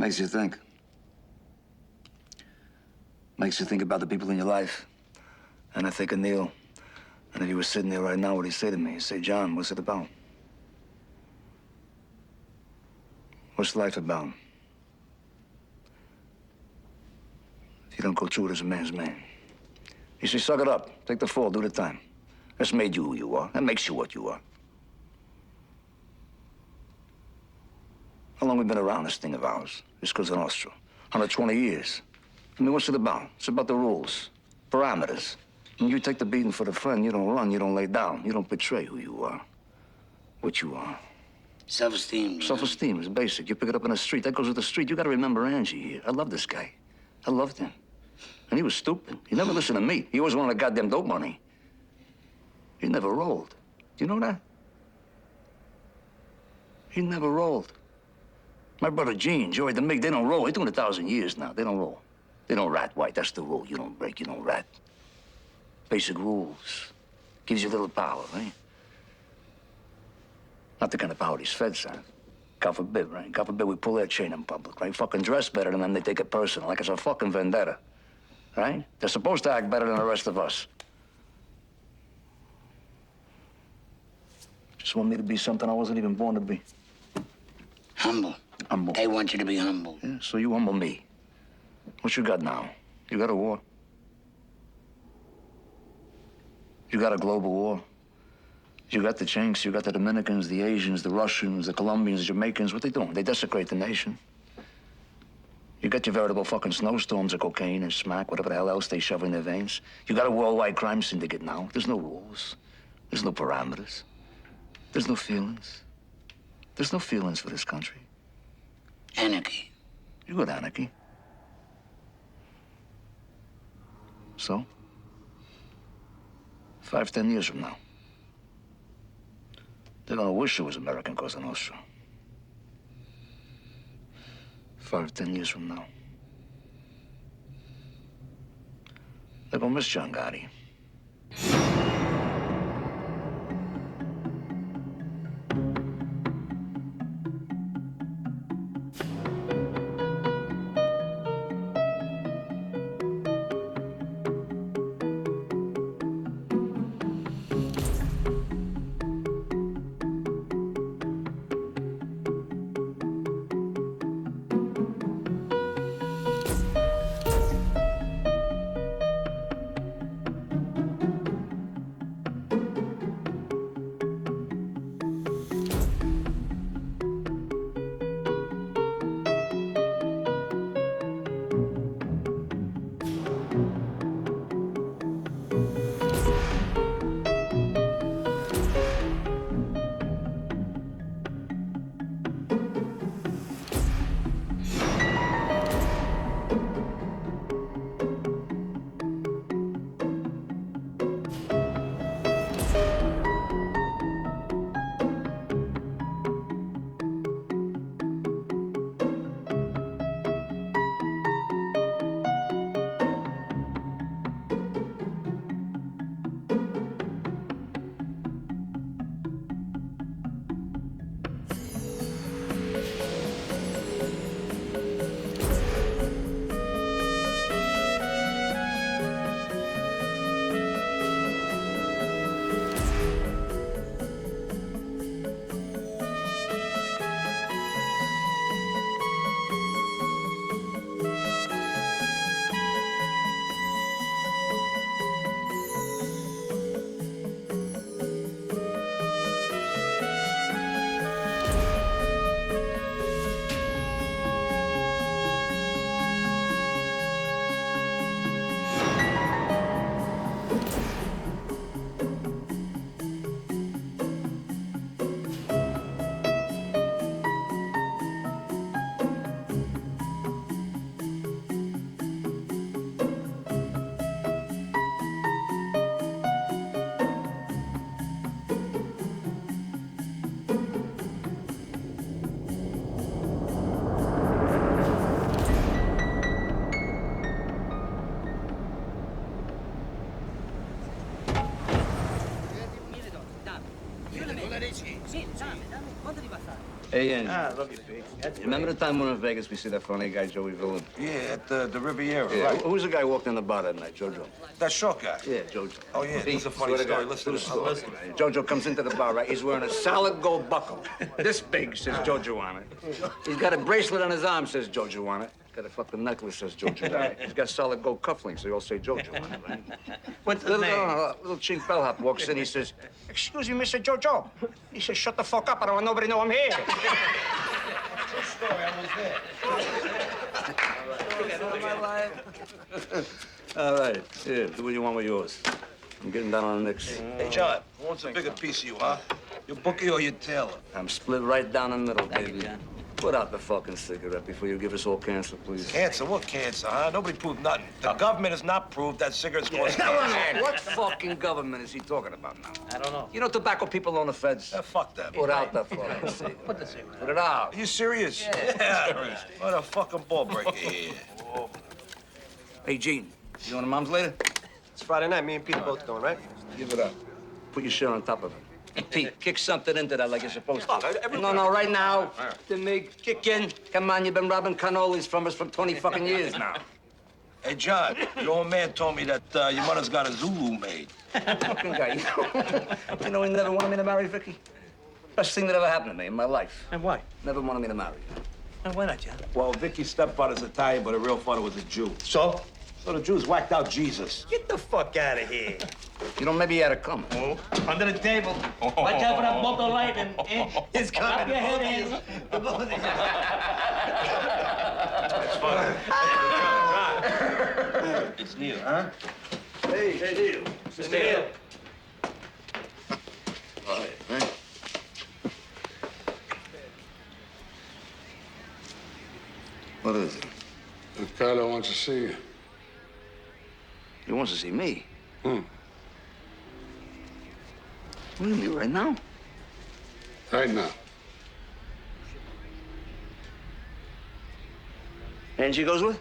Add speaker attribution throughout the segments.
Speaker 1: Makes you think. Makes you think about the people in your life. And I think of Neil. And if he was sitting there right now, what'd he say to me? He'd say, John, what's it about? What's life about? If you don't go through it as a man's man. You say, suck it up. Take the fall, do the time. That's made you who you are. That makes you what you are. How long we been around this thing of ours? This Cosa Nostra. 120 years. I mean, what's it about? It's about the rules, parameters. When you take the beating for the friend, you don't run, you don't lay down. You don't betray who you are, what you are.
Speaker 2: Self-esteem.
Speaker 1: Self-esteem is basic. You pick it up in the street. That goes with the street. You got to remember Angie here. I love this guy. I loved him. And he was stupid. He never listened to me. He always wanted the goddamn dope money. He never rolled. Do you know that? He never rolled. My brother Gene, Joey, the Mig, they don't roll. They're doing 1,000 years now. They don't roll. They don't rat white. That's the rule. You don't break, you don't rat. Basic rules. Gives you a little power, right? Not the kind of power these feds have. God forbid, right? God forbid we pull their chain in public, right? Fucking dress better than them, they take it personal, like it's a fucking vendetta, right? They're supposed to act better than the rest of us. Just want me to be something I wasn't even born to be.
Speaker 2: Humble.
Speaker 1: Humble.
Speaker 2: They want you to be humble.
Speaker 1: Yeah, so you humble me. What you got now? You got a war. You got a global war. You got the Chinks, you got the Dominicans, the Asians, the Russians, the Colombians, the Jamaicans. What they doing? They desecrate the nation. You got your veritable fucking snowstorms of cocaine and smack, whatever the hell else they shove in their veins. You got a worldwide crime syndicate now. There's no rules. There's no parameters. There's no feelings. There's no feelings for this country.
Speaker 2: Anarchy.
Speaker 1: You got anarchy. So? 5, 10 years from now, they're gonna wish it was American Cosa Nostra. 5, 10 years from now. They're gonna miss John Gotti. Hey, Angie.
Speaker 3: I love you, Pete.
Speaker 1: Remember the time we were in Vegas, we see that funny guy, Joey Villain?
Speaker 3: Yeah, at the Riviera,
Speaker 1: Yeah.
Speaker 3: right?
Speaker 1: Who's the guy who walked in the bar that night, Jojo?
Speaker 3: That short guy.
Speaker 1: Yeah, Jojo.
Speaker 3: Oh, yeah, this is a funny
Speaker 1: Swear to
Speaker 3: story.
Speaker 1: God,
Speaker 3: Listen to
Speaker 1: true
Speaker 3: this.
Speaker 1: story. Jojo comes into the bar, right? He's wearing a solid gold buckle. This big, says Jojo on it. He's got a bracelet on his arm, says Jojo on it. He's got a fucking necklace, says Jojo on it. He's got solid gold cufflinks, they all say Jojo on it, right?
Speaker 3: What's his name?
Speaker 1: Little chink bellhop walks in, he says, "Excuse me, Mr. Jojo." He says, "Shut the fuck up, I don't want nobody to know I'm here."
Speaker 3: True story, I was there.
Speaker 1: All right, here, do what you want with yours. I'm getting down on the Knicks.
Speaker 3: Hey, John, who wants a bigger piece of you, huh? Your bookie or your tailor?
Speaker 1: I'm split right down the middle,
Speaker 2: Thank
Speaker 1: baby.
Speaker 2: you, John.
Speaker 1: Put out the fucking cigarette before you give us all cancer, please.
Speaker 3: Cancer? What cancer, huh? Nobody proved nothing. The government has not proved that cigarettes cause cancer.
Speaker 1: What fucking government is he talking about now?
Speaker 2: I don't know.
Speaker 1: You know tobacco people own the feds.
Speaker 3: Fuck them.
Speaker 1: Put out the fucking cigarette.
Speaker 2: Put the cigarette.
Speaker 1: Put it out.
Speaker 3: Are you serious? Yeah. What a fucking ball breaker here.
Speaker 1: Hey, Gene, you going to Mom's later?
Speaker 4: It's Friday night. Me and Pete are both going, right?
Speaker 1: Give it up. Put your shirt on top of it. Pete, kick something into that like you're supposed to.
Speaker 3: every-
Speaker 1: No, right now. To me, kick in. Come on, you've been robbing cannolis from us for 20 fucking years now.
Speaker 3: Hey, John, your old man told me that your mother's got a Zulu maid.
Speaker 1: Fucking guy. You know he never wanted me to marry Vicky? Best thing that ever happened to me in my life.
Speaker 4: And why?
Speaker 1: Never wanted me to marry her.
Speaker 4: And why not, John?
Speaker 3: Well, Vicky's stepfather's Italian, but her real father was a Jew.
Speaker 4: So?
Speaker 3: So the Jews whacked out Jesus.
Speaker 4: Get the fuck out of here.
Speaker 1: You know, maybe he had it coming.
Speaker 4: Oh, under the table. Watch out for that bolt of lightning. It's coming. Up your head, Angie. The both of you.
Speaker 3: That's funny. It's Neil, huh?
Speaker 4: Hey, Neil. Mr. Neil.
Speaker 1: All right, man. What is it?
Speaker 5: Carlo wants to see you.
Speaker 1: He wants to see me.
Speaker 5: Hmm.
Speaker 1: What do you mean, right now?
Speaker 5: Right now.
Speaker 1: Angie goes with?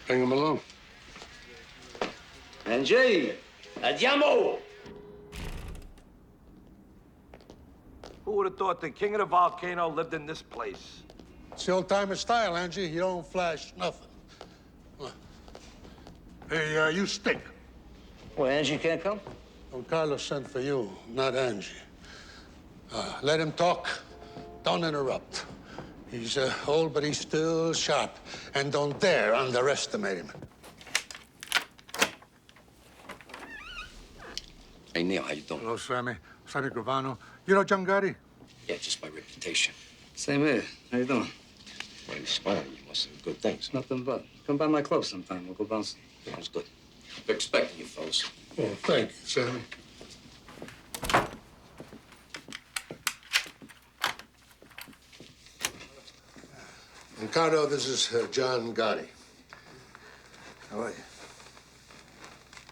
Speaker 5: Bring him along.
Speaker 1: Angie! Andiamo!
Speaker 3: Who would have thought the king of the volcano lived in this place?
Speaker 5: It's the old-timer style, Angie. You don't flash nothing. Hey, you stink.
Speaker 1: Well, Angie can't come?
Speaker 5: Don Carlos sent for you, not Angie. Let him talk. Don't interrupt. He's old, but he's still sharp. And don't dare underestimate him.
Speaker 6: Hey, Neil, how you doing?
Speaker 5: Hello, Sammy. Sammy Gravano. You know John Gotti?
Speaker 6: Yeah, just my reputation.
Speaker 1: Same here. How you doing?
Speaker 6: Why you smiling? You must have good things.
Speaker 1: Nothing but. Come by my club sometime. We'll go bouncing.
Speaker 6: Sounds good. We're expecting you, fellas.
Speaker 5: Oh, thank you, Sammy. Ricardo, this is John Gotti.
Speaker 1: How are you?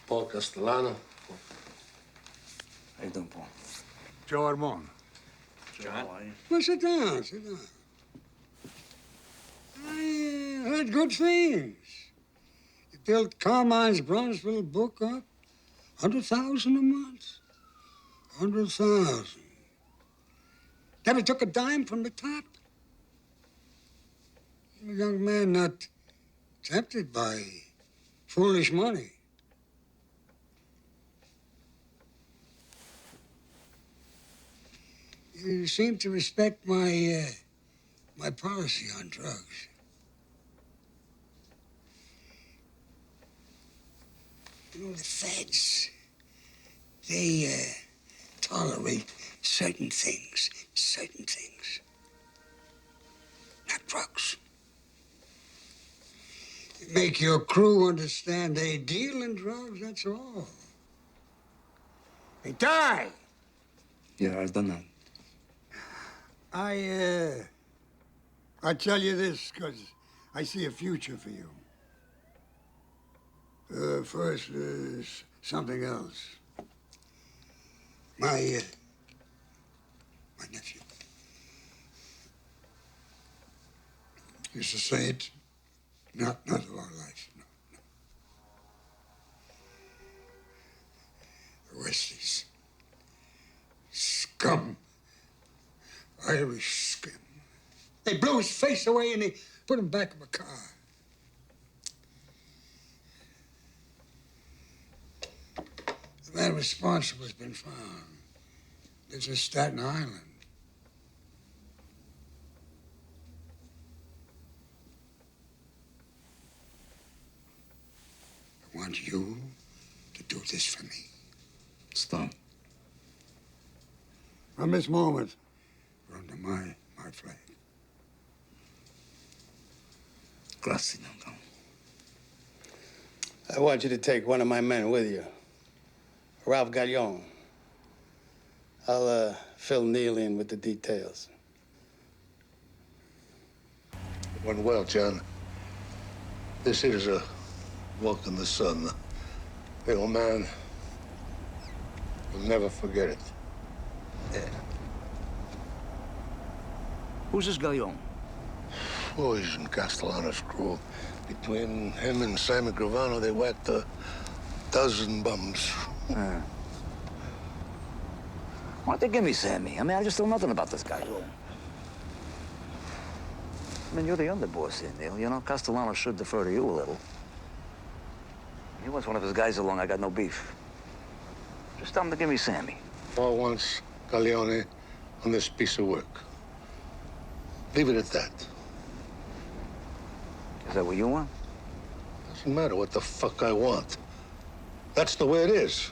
Speaker 5: Paul Castellano.
Speaker 1: How you doing, Paul?
Speaker 5: Joe Armon.
Speaker 1: John? How are you?
Speaker 5: Well, sit down, sit down. I heard good things. You built Carmine's Bronzeville book up. 100,000 a month. 100,000. Never took a dime from the top. A young man not tempted by foolish money. You seem to respect my policy on drugs. You know, the feds, they tolerate certain things. Not drugs. You make your crew understand they deal in drugs, that's all. They die.
Speaker 1: Yeah, I've done that.
Speaker 5: I tell you this because I see a future for you. First, something else. My nephew used to say it. Not a lot of life, no. The Westies. Scum. Irish scum. They blew his face away and they put him back in the car. The man responsible has been found. Lives in Staten Island. I want you to do this for me.
Speaker 1: It's done.
Speaker 5: From this moment, you're under my flag.
Speaker 1: Grazie, Duncan.
Speaker 7: I want you to take one of my men with you. Ralph Gallon. I'll fill Neil in with the details.
Speaker 8: It went well, John. This is a walk in the sun. The old man will never forget it.
Speaker 1: Yeah. Who's this Gallon?
Speaker 8: Oh, he's in Castellano's crew. Between him and Sammy Gravano, they whacked a dozen bums.
Speaker 1: Why don't they give me Sammy? I mean, I just know nothing about this guy. I mean, you're the underboss here, Neil. You know, Castellano should defer to you a little. He wants one of his guys along. I got no beef. Just tell him to give me Sammy.
Speaker 8: Paul wants Galleone on this piece of work. Leave it at that.
Speaker 1: Is that what you want?
Speaker 8: Doesn't matter what the fuck I want. That's the way it is.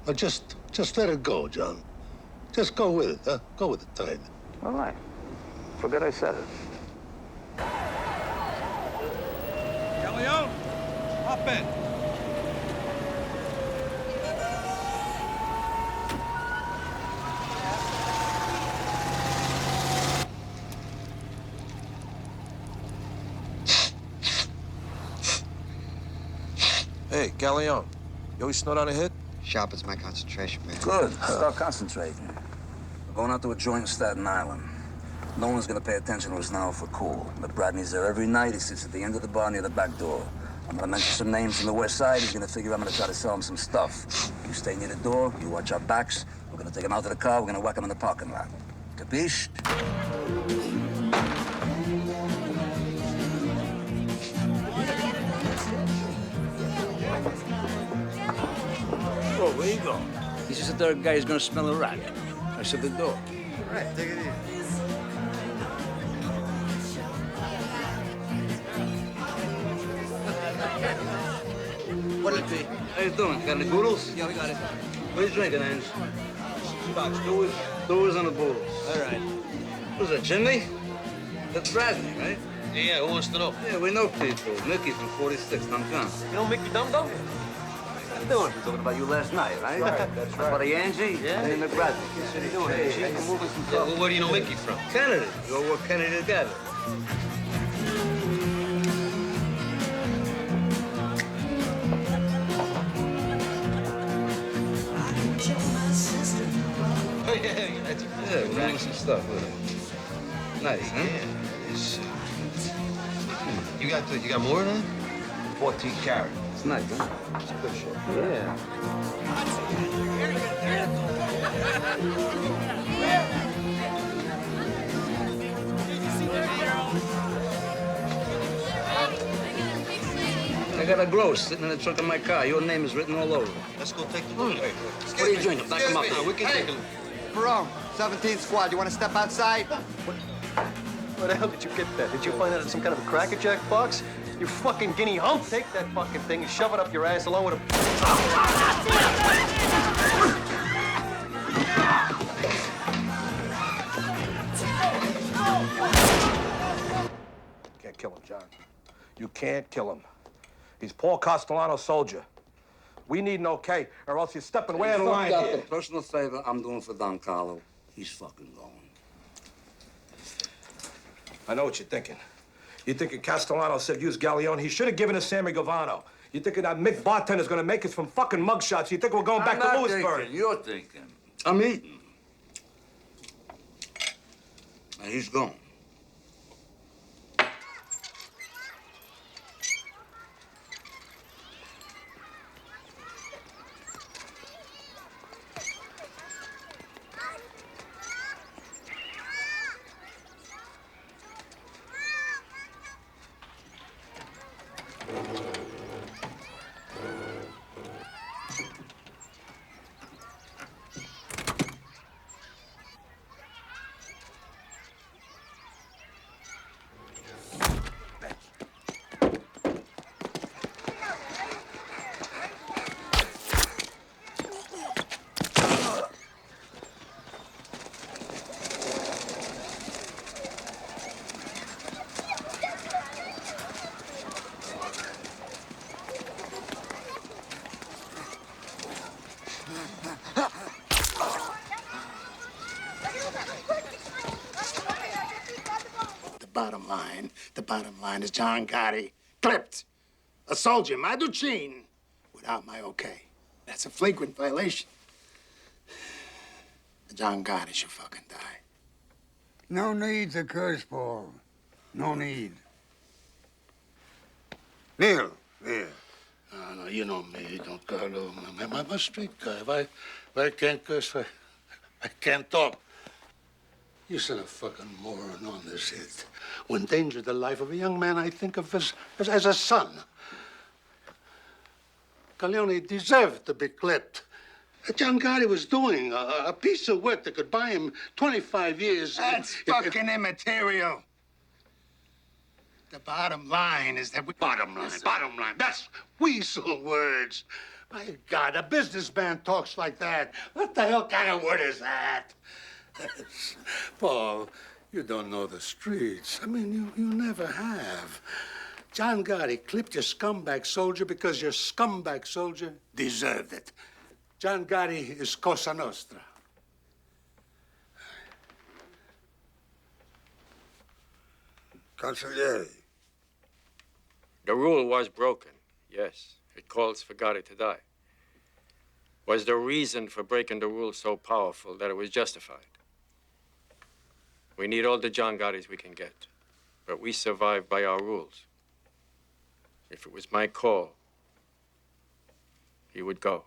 Speaker 8: Now just let it go, John. Just go with it, huh? Go with the tide.
Speaker 1: All right. Forget I said it.
Speaker 3: Galleon, hop in. Hey, Galleon, you always snort on a hit?
Speaker 9: Sharpens my concentration, man.
Speaker 1: Good. Start concentrating. We're going out to a joint in Staten Island. No one's gonna pay attention to us now for cool. But Bradney's there every night. He sits at the end of the bar near the back door. I'm gonna mention some names from the west side. He's gonna figure I'm gonna try to sell him some stuff. You stay near the door. You watch our backs. We're gonna take him out to the car. We're gonna whack him in the parking lot. Capiche? Oh, where you going? He's just a third guy who's gonna smell a rat. I said the door.
Speaker 9: All right, take it easy.
Speaker 1: What'll it be? How you doing? Got any boodles? Yeah, we got it. What are you drinking, Ange? Scotch. Doers and the boodles. All right. Who's that, Jimmy? That's Bradley, right?
Speaker 3: Yeah, who wants to know?
Speaker 1: Yeah, we know people. Mickey from 46, I'm John.
Speaker 3: You know Mickey Dum Dum?
Speaker 1: How you doing? We talking about you last night, right?
Speaker 3: That's right.
Speaker 1: Buddy Angie?
Speaker 3: Yeah.
Speaker 1: And McBradley.
Speaker 3: What are you doing,
Speaker 1: Hey,
Speaker 3: Angie?
Speaker 1: I'm moving some
Speaker 3: Yeah,
Speaker 1: stuff.
Speaker 3: well, where do you know Mickey from?
Speaker 1: Kennedy. We all work Kennedy together.
Speaker 3: Oh, yeah, that's
Speaker 1: Yeah, we're moving some stuff with it. Nice, huh?
Speaker 3: You got more of that? 14 carat.
Speaker 1: It's nice, huh?
Speaker 3: It's a good shit.
Speaker 1: Yeah. I got a gross sitting in the trunk of my car. Your name is written all over it.
Speaker 3: Let's go take a look.
Speaker 1: What are you drinking? Back him up.
Speaker 3: No, we can take a look.
Speaker 9: Perone, 17th squad. You want to step outside?
Speaker 10: Where the hell did you get that? Did you find that in some kind of a Cracker Jack box? You fucking guinea hump. Take that fucking thing and shove it up your ass along with a...
Speaker 3: Can't kill him, John. You can't kill him. He's Paul Castellano's soldier. We need an okay, or else you're stepping way out of line
Speaker 1: Fucked up
Speaker 3: here.
Speaker 1: the personal favor I'm doing for Don Carlo. He's fucking going.
Speaker 3: I know what you're thinking. You're thinking Castellano said use Galleon. He should have given us Sammy Gavano. You're thinking that Mick bartender's gonna make us from fucking mugshots. You think we're going back to Lewisburg.
Speaker 1: You're thinking. I'm eating. And he's gone.
Speaker 7: bottom line is John Gotti clipped a soldier, Maduchin, without my okay. That's a flagrant violation. John Gotti should fucking die.
Speaker 5: No need to curse, Paul. No need. Neil, there.
Speaker 8: No, you know me, Don Carlo. I'm a straight guy. If I can't curse, I can't talk. You sent a fucking moron on this hit. Who endangered the life of a young man I think of as a son. Corleone deserved to be clipped. John Gotti was doing a piece of work that could buy him 25 years.
Speaker 7: That's fucking immaterial. The bottom line is that we...
Speaker 8: Bottom line. That's weasel words. My God, a businessman talks like that. What the hell kind of word is that? Paul, you don't know the streets. I mean, you never have. John Gotti clipped your scumbag soldier because your scumbag soldier deserved it. John Gotti is Cosa Nostra.
Speaker 5: Consigliere.
Speaker 11: The rule was broken, yes. It calls for Gotti to die. Was the reason for breaking the rule so powerful that it was justified? We need all the John Gottis we can get, but we survive by our rules. If it was my call, he would go.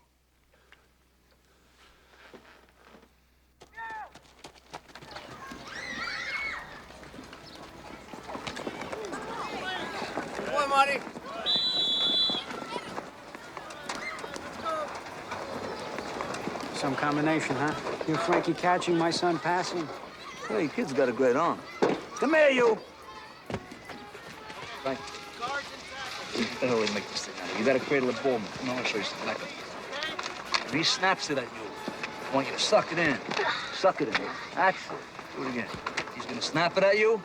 Speaker 10: Come on, Marty.
Speaker 12: Some combination, huh? You Frankie catching, my son passing.
Speaker 1: Hey, kid's got a great arm. Come here, you. Frank. What the hell we make this thing out of? You gotta cradle the ball. Come on, I'll show you something. Back up. If he snaps it at you, I want you to suck it in. Suck it in. That's it. Do it again. He's gonna snap it at you.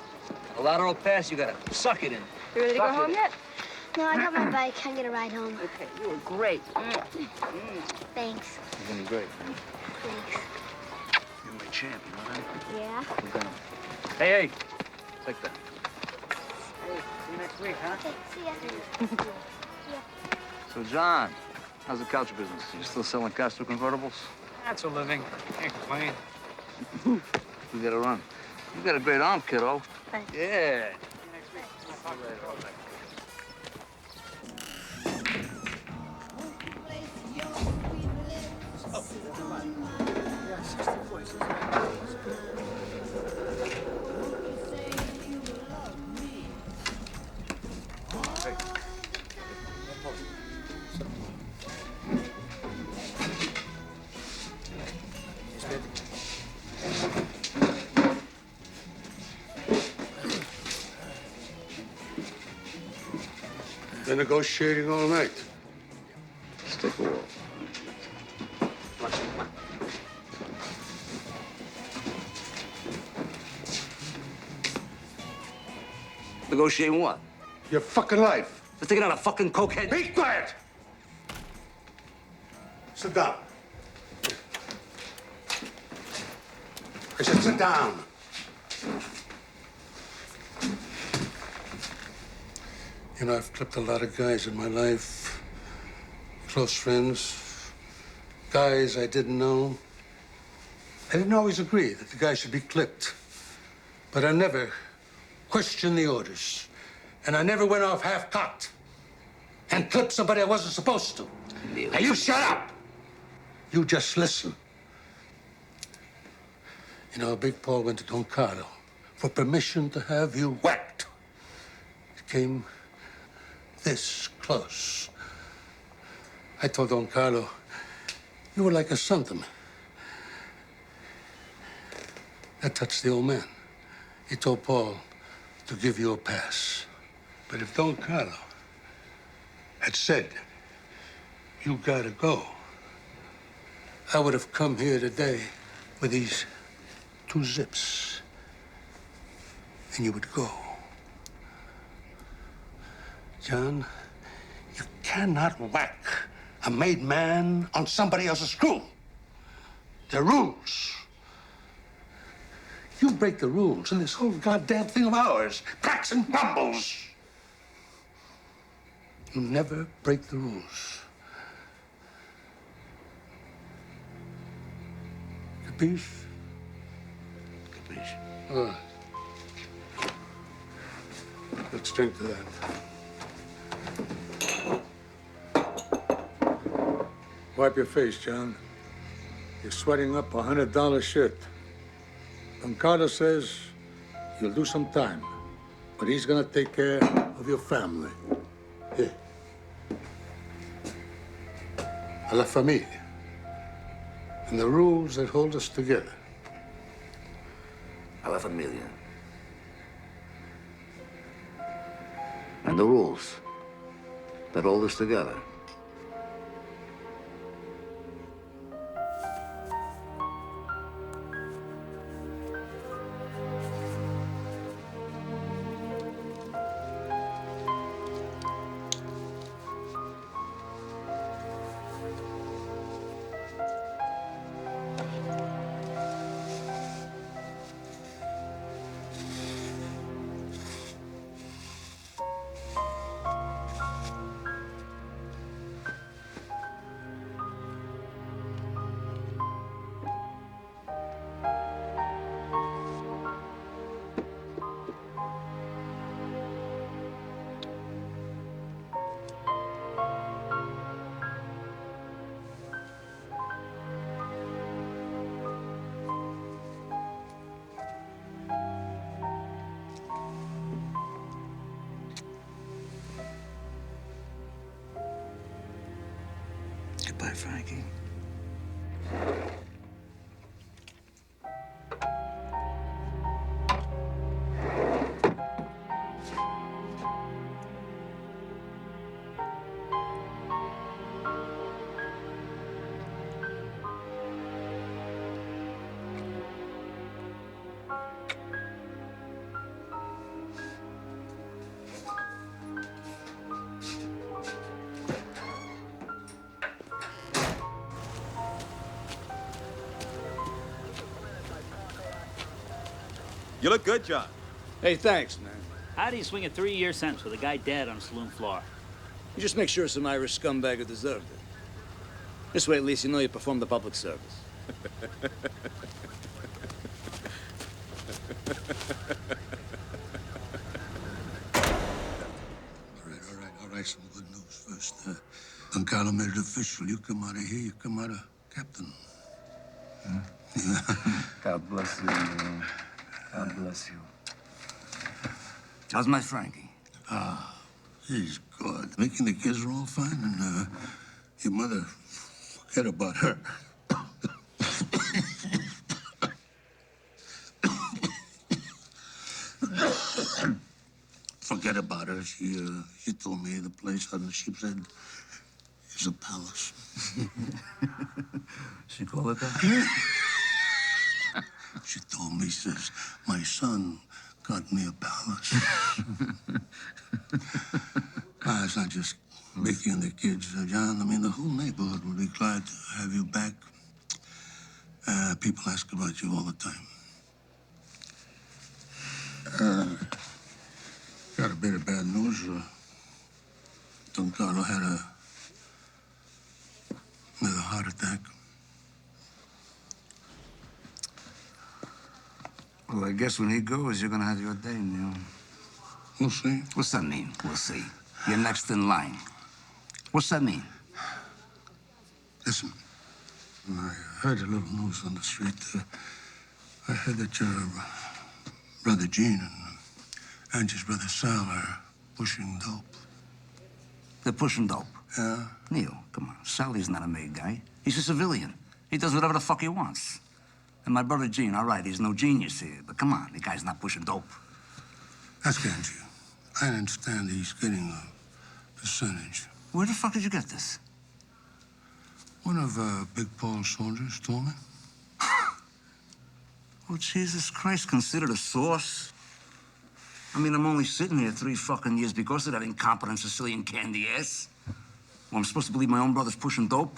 Speaker 1: A lateral pass, you gotta suck it in.
Speaker 13: You ready to go
Speaker 1: Suck it
Speaker 13: home
Speaker 1: in.
Speaker 13: yet? No, I got my bike. Can't get a ride home.
Speaker 12: Okay, you were great.
Speaker 13: Thanks.
Speaker 1: He's gonna be great, man.
Speaker 13: Thanks.
Speaker 1: You're my champ, you know that?
Speaker 13: Yeah?
Speaker 1: We're gonna... Hey, take that.
Speaker 12: Hey, see you next week, huh?
Speaker 13: Okay, see ya.
Speaker 1: So, John, how's the couch business? You still selling Castro convertibles?
Speaker 12: That's a living. Can't complain.
Speaker 1: We gotta run. You got a great arm, kiddo.
Speaker 13: Thanks.
Speaker 1: Yeah.
Speaker 12: See you next week.
Speaker 8: They're negotiating all night.
Speaker 1: Let's take a walk. Negotiating what?
Speaker 8: Your fucking life.
Speaker 1: They're taking out a fucking cokehead.
Speaker 8: Be quiet! Sit down. I said sit down. You know, I've clipped a lot of guys in my life. Close friends. Guys I didn't know. I didn't always agree that the guy should be clipped. But I never questioned the orders. And I never went off half-cocked and clipped somebody I wasn't supposed to. Now, you shut up! You just listen. You know, Big Paul went to Don Carlo for permission to have you whacked. It came this close. I told Don Carlo, you were like a son to me. That touched the old man. He told Paul to give you a pass. But if Don Carlo had said, you gotta go, I would have come here today with these 2 zips, and you would go. John, you cannot whack a made man on somebody else's crew. There are rules. You break the rules, and this whole goddamn thing of ours cracks and crumbles. You never break the rules. Capiche?
Speaker 1: Capiche.
Speaker 8: All right. Let's drink to that. Wipe your face, John. You're sweating up a $100 shirt. Don Carlos says you'll do some time, but he's gonna take care of your family. Here. A la familia. And the rules that hold us together.
Speaker 1: A la familia. And the rules that hold us together. Goodbye, Frankie.
Speaker 14: You look good, John.
Speaker 15: Hey, thanks, man.
Speaker 16: How do you swing a 3-year sentence with a guy dead on a saloon floor?
Speaker 15: You just make sure some Irish scumbag who deserved it. This way, at least, you know you performed the public service.
Speaker 8: All right, some good news first. Don Carlo made it official. You come out of here, you come out of captain.
Speaker 1: God bless you, man. God bless you. How's my Frankie?
Speaker 8: He's good. Making the kids are all fine, and your mother, forget about her. Forget about her. She told me the place on the Sheep's Head is a palace.
Speaker 1: She called it that?
Speaker 8: She told me, says, my son got me a palace. It's not just Mickey and the kids, John. I mean, the whole neighborhood would be glad to have you back. People ask about you all the time. Got a bit of bad news. Don Carlo had another heart attack.
Speaker 1: Well, I guess when he goes, you're gonna have your day, Neil.
Speaker 8: We'll see.
Speaker 1: What's that mean? We'll see. You're next in line. What's that mean?
Speaker 8: Listen, I heard a little news on the street. I heard that your brother Gene and Angie's brother Sal are pushing dope.
Speaker 1: They're pushing dope.
Speaker 8: Yeah?
Speaker 1: Neil, come on. Sally's not a made guy. He's a civilian. He does whatever the fuck he wants. And my brother Gene, all right, he's no genius here, but come on, the guy's not pushing dope.
Speaker 8: Ask Angie. I understand he's getting a percentage.
Speaker 1: Where the fuck did you get this?
Speaker 8: One of Big Paul's soldiers told me.
Speaker 1: Oh, Jesus Christ, considered a source? I mean, I'm only sitting here 3 fucking years because of that incompetent Sicilian candy ass. Well, I'm supposed to believe my own brother's pushing dope?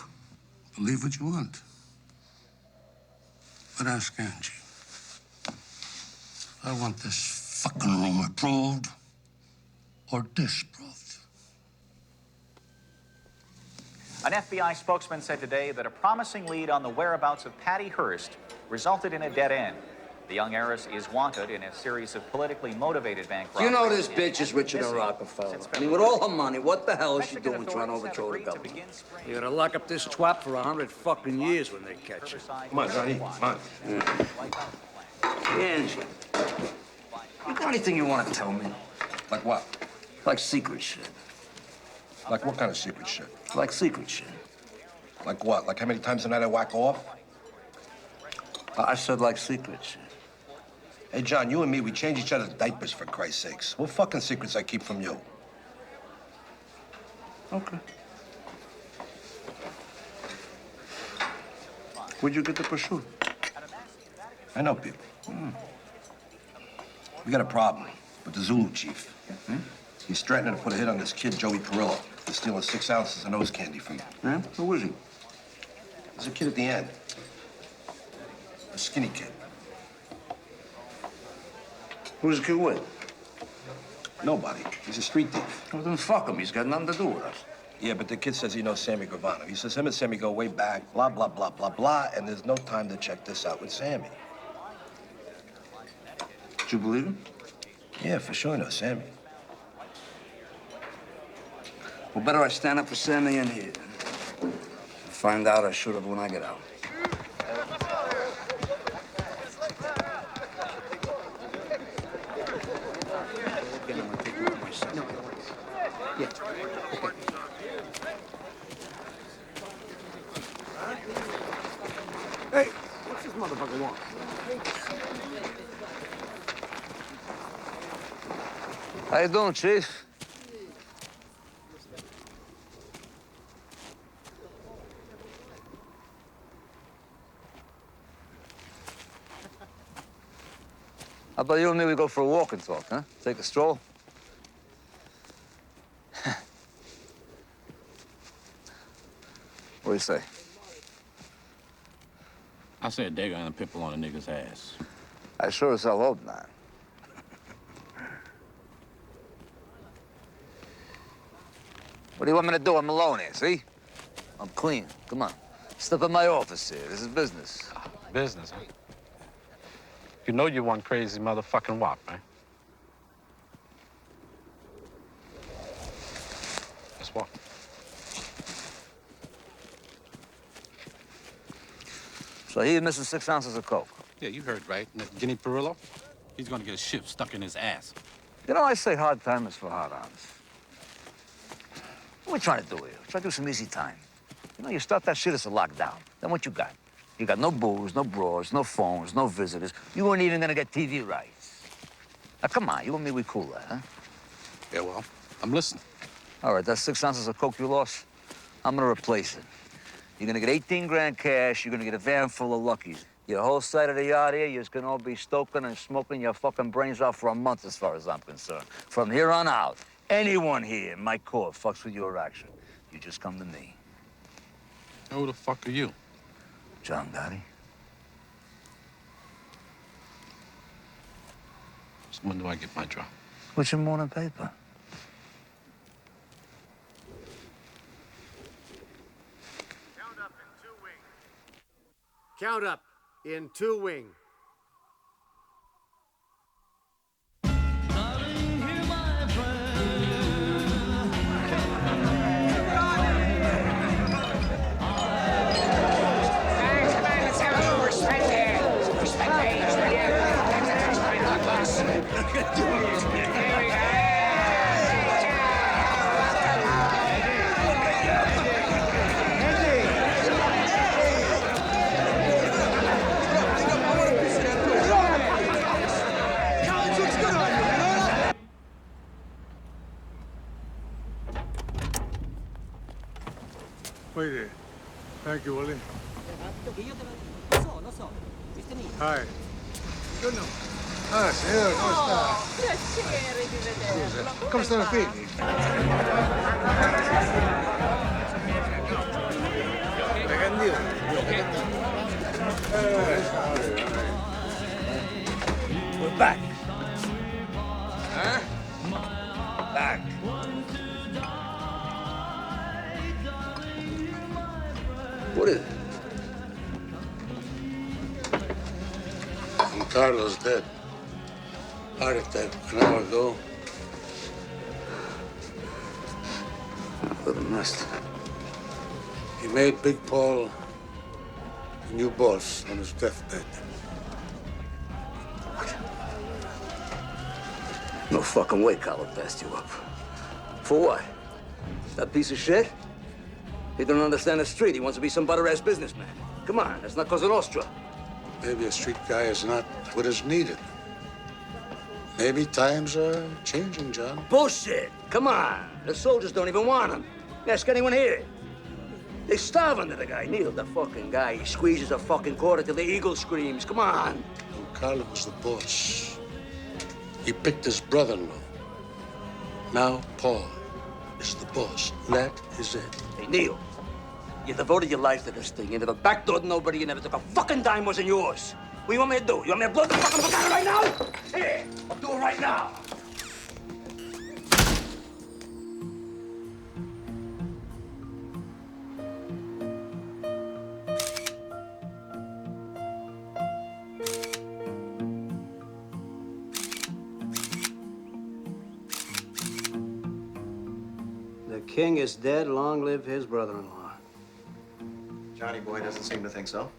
Speaker 8: Believe what you want. But ask Angie. I want this fucking rumor proved or disproved.
Speaker 17: An FBI spokesman said today that a promising lead on the whereabouts of Patty Hearst resulted in a dead end. The young heiress is wanted in a series of politically motivated bank robberies.
Speaker 15: You know this bitch is richer than Rockefeller. I mean, with all her money, what the hell is she doing trying to overthrow the government? You're gonna lock up this twat for 100 fucking years when they catch her.
Speaker 3: Come on, Johnny, come on.
Speaker 15: Angie, you got anything you want to tell me?
Speaker 3: Like what?
Speaker 15: Like secret shit.
Speaker 3: Like what kind of secret shit?
Speaker 15: Like secret shit.
Speaker 3: Like what? Like how many times a night I whack off?
Speaker 15: I said like secret shit.
Speaker 3: Hey, John, you and me, we change each other's diapers, for Christ's sakes. What fucking secrets I keep from you?
Speaker 15: Okay. Where'd you get the pursuit?
Speaker 3: I know people. We got a problem with the Zulu chief. He's threatening to put a hit on this kid, Joey Perillo, for stealing 6 ounces of nose candy from him.
Speaker 15: Yeah? Who is he?
Speaker 3: There's a kid at the end. A skinny kid.
Speaker 15: Who's the kid with?
Speaker 3: Nobody. He's a street thief.
Speaker 15: Well, then fuck him. He's got nothing to do with us.
Speaker 3: Yeah, but the kid says he knows Sammy Gravano. He says him and Sammy go way back, blah, blah, blah, blah, blah, and there's no time to check this out with Sammy.
Speaker 15: Do you believe him?
Speaker 3: Yeah, for sure I know Sammy.
Speaker 15: Well, better I stand up for Sammy in here. Find out I should have when I get out.
Speaker 5: Hey, what's this motherfucker want?
Speaker 15: How you doing, Chief? How about you and me, we go for a walk and talk, huh? Take a stroll? What do you say?
Speaker 18: I said they're gonna pimple on a nigga's ass.
Speaker 15: I sure as hell hope not. What do you want me to do? I'm alone here, see? I'm clean. Come on. Step in my office here. This is business.
Speaker 19: Business, huh? You know you one crazy motherfucking wop, man. Let's walk.
Speaker 15: So he's missing 6 ounces of coke.
Speaker 18: Yeah, you heard right. And that Guinea Perillo, he's gonna get a ship stuck in his ass.
Speaker 15: You know, I say hard time is for hard-ons. What are we trying to do here? Try to do some easy time. You know, you start that shit as a lockdown. Then what you got? You got no booze, no bras, no phones, no visitors. You weren't even gonna get TV rights. Now, come on, you and me, we cool that, huh?
Speaker 18: Yeah, well, I'm listening.
Speaker 15: All right, that's 6 ounces of coke you lost. I'm gonna replace it. You're gonna get 18 grand cash. You're gonna get a van full of luckies. Your whole side of the yard here, you're just gonna all be stoking and smoking your fucking brains off for a month, as far as I'm concerned. From here on out, anyone here in my court fucks with your action, you just come to me.
Speaker 18: Who the fuck are you?
Speaker 15: John Gotti.
Speaker 18: So when do I get my drop?
Speaker 15: What's your morning paper?
Speaker 20: Count up in 2 wing.
Speaker 5: Wait there. Thank you, Willie. Hi. Buongiorno. Ah, signora, come sta?
Speaker 21: Piacere di vederla.
Speaker 5: Scusa, come stanno i figli? Ragandino.
Speaker 15: We're back. back. What is it?
Speaker 8: Carlo's dead. Heart attack an hour ago.
Speaker 15: Little messed.
Speaker 8: He made Big Paul a new boss on his deathbed.
Speaker 15: No fucking way Carlo passed you up. For what? That piece of shit? He don't understand the street. He wants to be some butter-ass businessman. Come on, that's not Cosa Nostra.
Speaker 8: Maybe a street guy is not what is needed. Maybe times are changing, John.
Speaker 15: Bullshit! Come on. The soldiers don't even want him. Ask anyone here. They starve under the guy. Neil, the fucking guy. He squeezes a fucking quarter till the eagle screams. Come on.
Speaker 8: When Carlo was the boss, he picked his brother-in-law. Now Paul is the boss. That is it.
Speaker 15: Hey, Neil, you devoted your life to this thing. You never backdoored nobody. You never took a fucking dime wasn't yours. What do you want me to do? You want me to blow the fucking book out right now? Here, I'll do it right now.
Speaker 12: The king is dead. Long live his brother-in-law.
Speaker 10: Johnny boy doesn't seem to think so.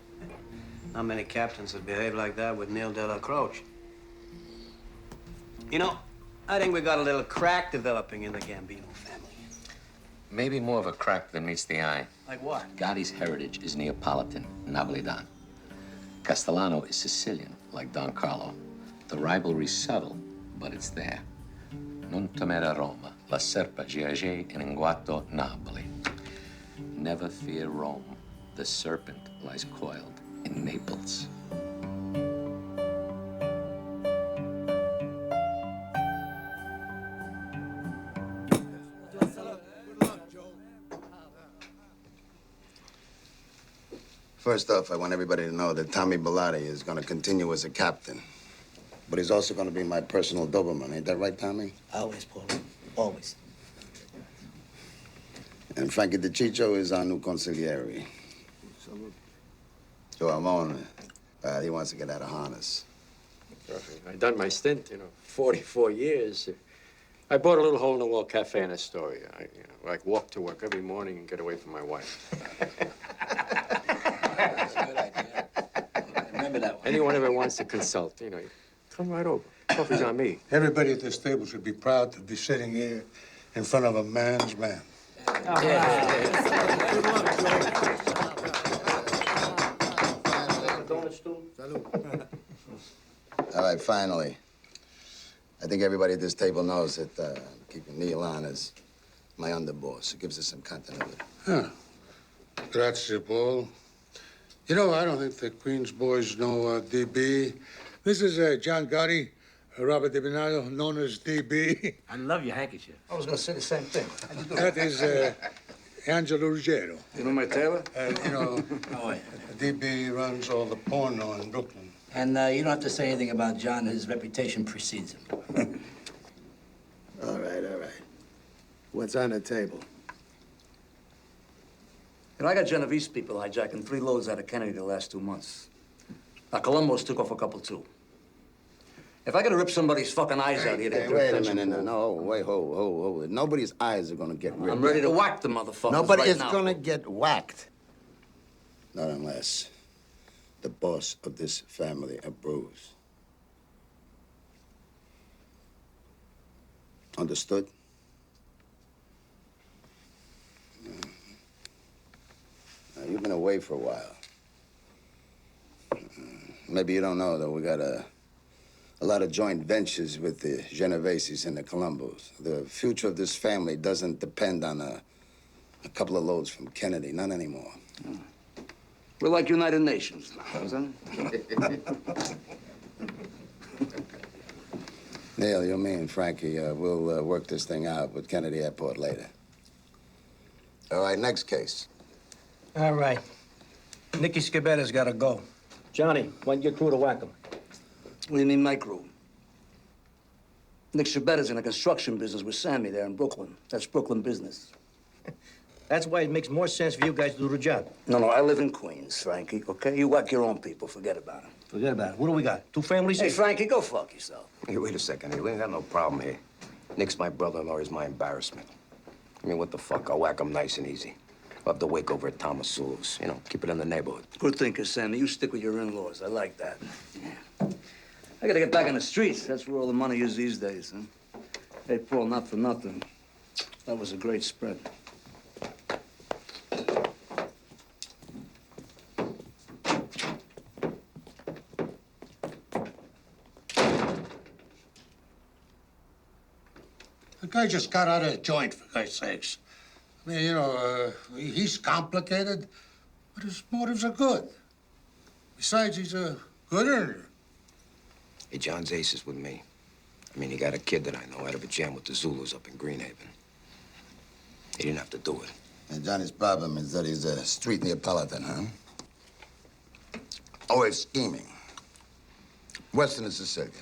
Speaker 12: Not many captains would behave like that with Neil de la Croce. You know, I think we got a little crack developing in the Gambino family.
Speaker 6: Maybe more of a crack than meets the eye.
Speaker 12: Like what?
Speaker 6: Gotti's heritage is Neapolitan, Napolitan. Castellano is Sicilian, like Don Carlo. The rivalry's subtle, but it's there. Non temere Roma, la serpa giace in inguato Napoli. Never fear Rome. The serpent lies coiled in Naples.
Speaker 7: First off, I want everybody to know that Tommy Bellotti is going to continue as a captain. But he's also going to be my personal Doberman. Ain't that right, Tommy?
Speaker 4: Always, Paul. Always.
Speaker 7: And Frankie DeCiccio is our new consigliere. Joe Amon, he wants to get out of harness.
Speaker 11: I done my stint, 44 years. I bought a little hole-in-the-wall cafe in Astoria. I walk to work every morning and get away from my wife.
Speaker 4: That's a good idea. Remember that one.
Speaker 11: Anyone ever wants to consult, come right over. Coffee's on me.
Speaker 8: Everybody at this table should be proud to be sitting here in front of a man's man.
Speaker 7: All right, finally. I think everybody at this table knows that I'm keeping Neil on as my underboss. It gives us some continuity.
Speaker 8: Huh. Grazie, Paul. You know, I don't think the Queen's boys know DB. This is John Gotti, Robert DiBernardo, known as DB.
Speaker 4: I love your handkerchief. I was going to say the same thing. How'd you do
Speaker 8: That is Angelo Ruggiero.
Speaker 15: You know my tailor?
Speaker 8: DB runs all the porno in Brooklyn.
Speaker 4: And you don't have to say anything about John. His reputation precedes him.
Speaker 7: All right. What's on the table?
Speaker 15: I got Genovese people hijacking 3 loads out of Kennedy the last 2 months. Now, Colombo's took off a couple, too. If I gotta rip somebody's fucking eyes out here...
Speaker 7: Hey, wait a minute. No, wait, hold it. Nobody's eyes are gonna get ripped.
Speaker 15: I'm ready to whack the motherfuckers
Speaker 7: Nobody
Speaker 15: right
Speaker 7: is
Speaker 15: now.
Speaker 7: gonna get whacked. Not unless the boss of this family approves. Understood? Now, you've been away for a while. Maybe you don't know, though, we got a lot of joint ventures with the Genoveses and the Colombos. The future of this family doesn't depend on a couple of loads from Kennedy, not anymore.
Speaker 15: We're like United Nations now, isn't it?
Speaker 7: Neil, you, me, and Frankie, we'll work this thing out with Kennedy Airport later. All right, next case.
Speaker 12: All right. Nicky Scabetta's got to go. Johnny, why don't you get crew to whack him?
Speaker 15: What do you mean, my crew?
Speaker 1: Nick Shabetta's in a construction business with Sammy there in Brooklyn. That's Brooklyn business.
Speaker 4: That's why it makes more sense for you guys to do the job.
Speaker 1: No, I live in Queens, Frankie, okay? You whack your own people. Forget about it.
Speaker 4: Forget about it. What do we got? 2 families?
Speaker 1: Hey, Frankie, go fuck yourself.
Speaker 3: Hey, wait a second. Hey, we ain't got no problem here. Nick's my brother-in-law. He's my embarrassment. I mean, what the fuck? I'll whack him nice and easy. We'll have to wake over at Thomas Sulu's. You know, keep it in the neighborhood.
Speaker 1: Good thinking, Sammy. You stick with your in-laws. I like that. Yeah. I gotta get back on the streets. That's where all the money is these days, huh? Hey, Paul, not for nothing. That was a great spread.
Speaker 8: The guy just got out of a joint, for God's sakes. I mean, you know, he's complicated, but his motives are good. Besides, he's a good earner.
Speaker 3: Hey, John's ace is with me. I mean, he got a kid that I know out of a jam with the Zulus up in Greenhaven. He didn't have to do it.
Speaker 7: And Johnny's problem is that he's a street Neapolitan, huh? Always scheming. Western and Sicilian.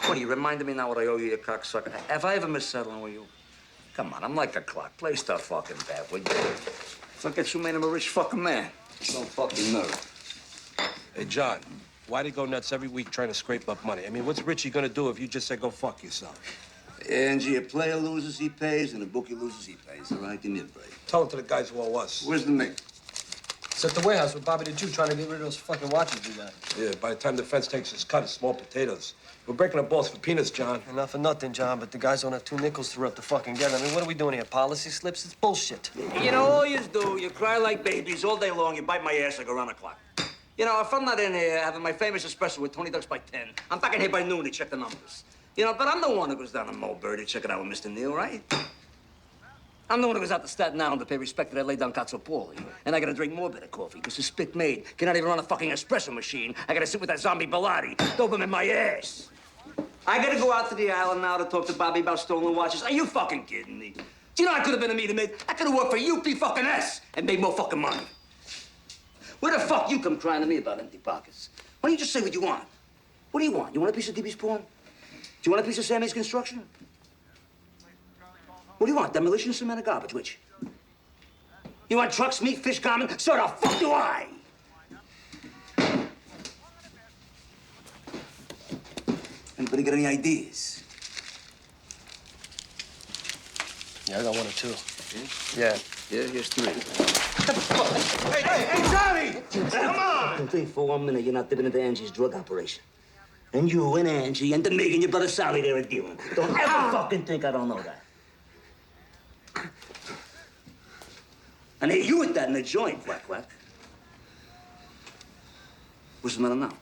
Speaker 1: What, you reminded me now what I owe you, you cocksucker? Have I ever missed settling with you? Come on, I'm like a clock. Play stuff fucking bad, would you? Look at you made him a rich fucking man. Don't fucking nerve.
Speaker 3: Hey, John, why do you go nuts every week trying to scrape up money? I mean, what's Richie gonna do if you just say go fuck yourself?
Speaker 1: Angie, a player loses, he pays, and a bookie loses, he pays. All right, give me a break.
Speaker 3: Tell it to the guys who owe us.
Speaker 1: Where's the mate?
Speaker 10: It's at the warehouse with Bobby the Jew trying to get rid of those fucking watches we got.
Speaker 3: Yeah, by the time the fence takes his cut, it's small potatoes. We're breaking the balls for peanuts, John.
Speaker 10: Enough for nothing, John, but the guys don't have 2 nickels to rub the fucking get. I mean, what are we doing here? Policy slips? It's bullshit.
Speaker 1: You know, all you do, you cry like babies all day long, you bite my ass like around the clock. You know, if I'm not in here having my famous espresso with Tony Ducks by 10, I'm back in here by noon to check the numbers. You know, but I'm the one who goes down to Mulberry to check it out with Mr. Neal, right? I'm the one who goes out to Staten Island to pay respect to that lay down Cazzopoli. And I gotta drink more bitter coffee, because the spit maid cannot even run a fucking espresso machine. I gotta sit with that zombie Bilotti, dope him in my ass. I gotta go out to the island now to talk to Bobby about stolen watches. Are you fucking kidding me? Do you know I could have been a meter maid? I could have worked for UP and made more fucking money. Where the fuck you come crying to me about empty pockets? Why don't you just say what you want? What do you want? You want a piece of DB's pawn? Do you want a piece of Sammy's construction? What do you want? Demolition, cement, or garbage? Which? You want trucks, meat, fish, garment? So the fuck do I? Anybody got any ideas?
Speaker 10: Yeah, I got 1 or 2.
Speaker 1: Yeah, here's 3.
Speaker 3: Hey, Johnny! Come on!
Speaker 1: Don't think for 1 minute you're not dipping into Angie's drug operation. And you and Angie and the Mig and your brother Sally there are dealing. Don't ever fucking think I don't know that. And hey, you with that in the joint, quack, quack. What's the matter now?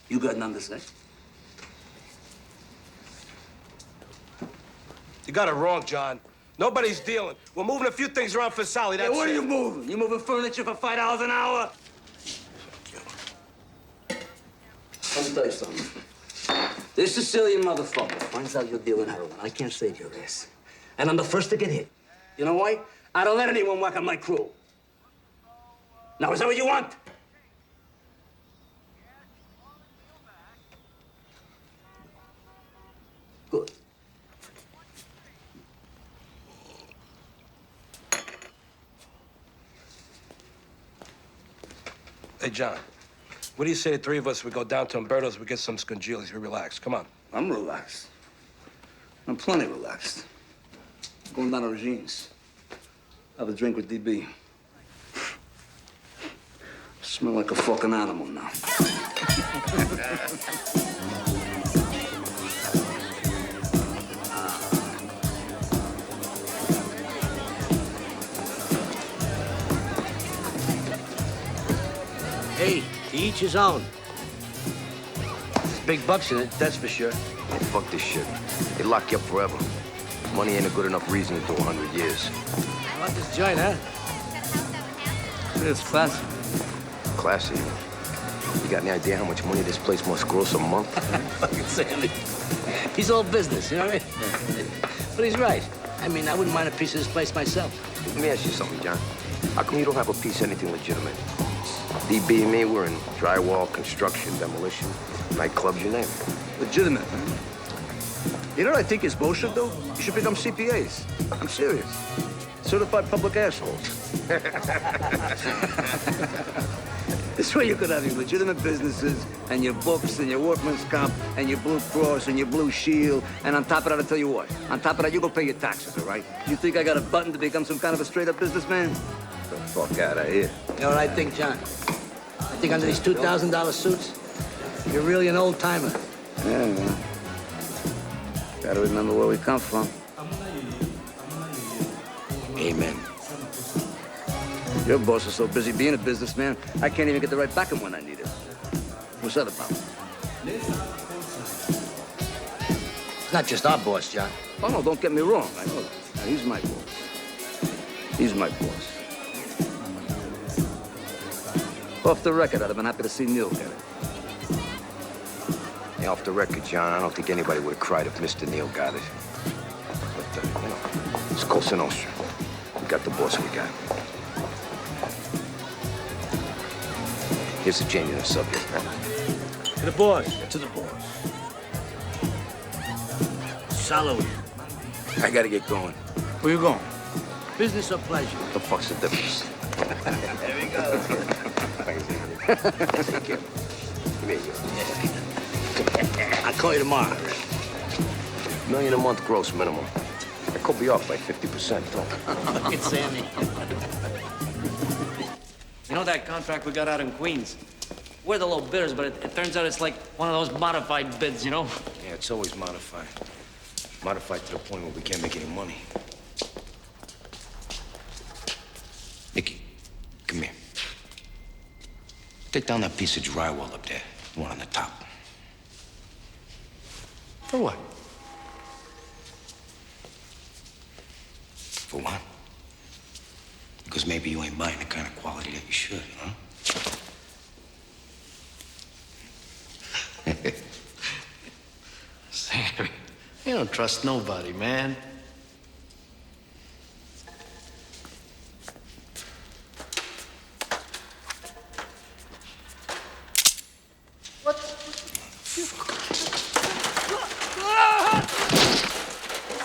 Speaker 1: You got nothing to say?
Speaker 3: You got it wrong, John. Nobody's dealing. We're moving a few things around for Sally, that's
Speaker 1: What are
Speaker 3: it.
Speaker 1: you moving? You moving furniture for $5 an hour? Let me tell you something. This Sicilian motherfucker finds out you're dealing heroin. I can't save your ass. And I'm the first to get hit. You know why? I don't let anyone whack on my crew. Now, is that what you want? Good.
Speaker 3: Hey, John, what do you say the 3 of us, we go down to Umberto's, we get some scongilis, we relax. Come on.
Speaker 1: I'm relaxed. I'm plenty relaxed. Going down to Regine's. Have a drink with DB. Smell like a fucking animal now.
Speaker 4: Hey, to each his own. There's big bucks in it, that's for sure.
Speaker 3: Hey, fuck this shit. They lock you up forever. Money ain't a good enough reason to do 100 years.
Speaker 4: I want this joint, huh?
Speaker 1: It's classy.
Speaker 3: Classy. You got any idea how much money this place must gross a month?
Speaker 4: Fucking Sammy. He's all business, you know what I mean? But he's right. I mean, I wouldn't mind a piece of this place myself.
Speaker 3: Let me ask you something, John.
Speaker 2: How come you don't have a piece of anything legitimate? DB and me, we're in drywall, construction, demolition, nightclubs, you name it.
Speaker 1: Legitimate, man. You know what I think is bullshit, though? You should become CPAs. I'm serious. Certified public assholes. This way you could have your legitimate businesses and your books and your workman's comp and your Blue Cross and your Blue Shield. And on top of that, I'll tell you what. On top of that, you go pay your taxes, all right? You think I got a button to become some kind of a straight-up businessman? Get the fuck out of here.
Speaker 4: You know what I think, John? I think under these $2,000 suits, you're really an old-timer.
Speaker 1: Yeah, man. Gotta remember where we come from.
Speaker 2: Amen.
Speaker 1: Your boss is so busy being a businessman, I can't even get the right back of when I need it. What's that about?
Speaker 4: It's not just our boss, John.
Speaker 1: Oh, no, don't get me wrong. I know that. Now, he's my boss. He's my boss. Off the record, I'd have been happy to see Neil get it.
Speaker 2: Yeah, off the record, John, I don't think anybody would have cried if Mr. Neal got it. But, you know, it's Cosa Nostra. We got the boss we got. Here's the genuine subject, man.
Speaker 4: To the boss.
Speaker 1: To the boss.
Speaker 4: Salary.
Speaker 1: I gotta get going. Where you going?
Speaker 4: Business or pleasure?
Speaker 2: What the fuck's the difference?
Speaker 4: There we go.
Speaker 2: Thank you. Come here, you.
Speaker 4: I'll call you tomorrow.
Speaker 2: $1 million a month gross minimum. I could be off by 50%, though.
Speaker 4: Look at Sammy.
Speaker 22: You know that contract we got out in Queens? We're the low bidders, but it turns out it's like one of those modified bids, you know?
Speaker 2: Yeah, it's always modified. Modified to the point where we can't make any money. Nicky, come here. Take down that piece of drywall up there, the one on the top.
Speaker 22: For what?
Speaker 2: For what? Because maybe you ain't buying the kind of quality that you should, huh?
Speaker 22: Sammy, you don't trust nobody, man.
Speaker 21: What?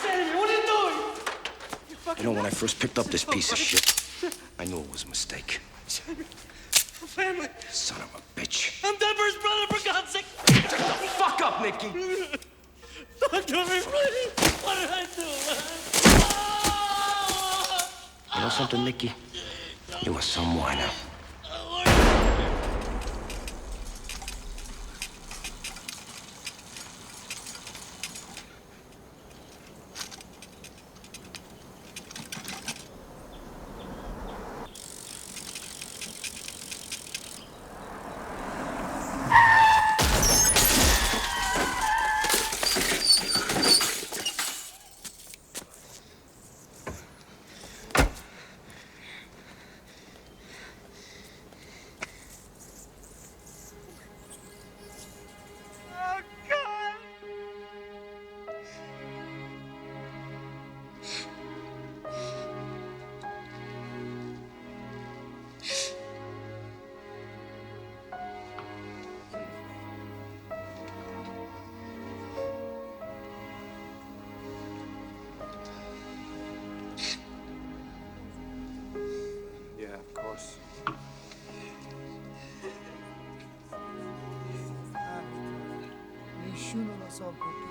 Speaker 21: Sammy, what are you doing?
Speaker 2: You know, when I first picked up this piece of shit, I knew it was a mistake.
Speaker 21: Sammy, family.
Speaker 2: Son of a bitch.
Speaker 21: I'm Denver's brother, for God's sake.
Speaker 2: Shut the fuck up, Nicky.
Speaker 21: Don't do me, please. What did I do, man?
Speaker 2: You know something, Nicky? You are some whiner.
Speaker 3: Yeah, of course.
Speaker 5: Nessuno lo so perché.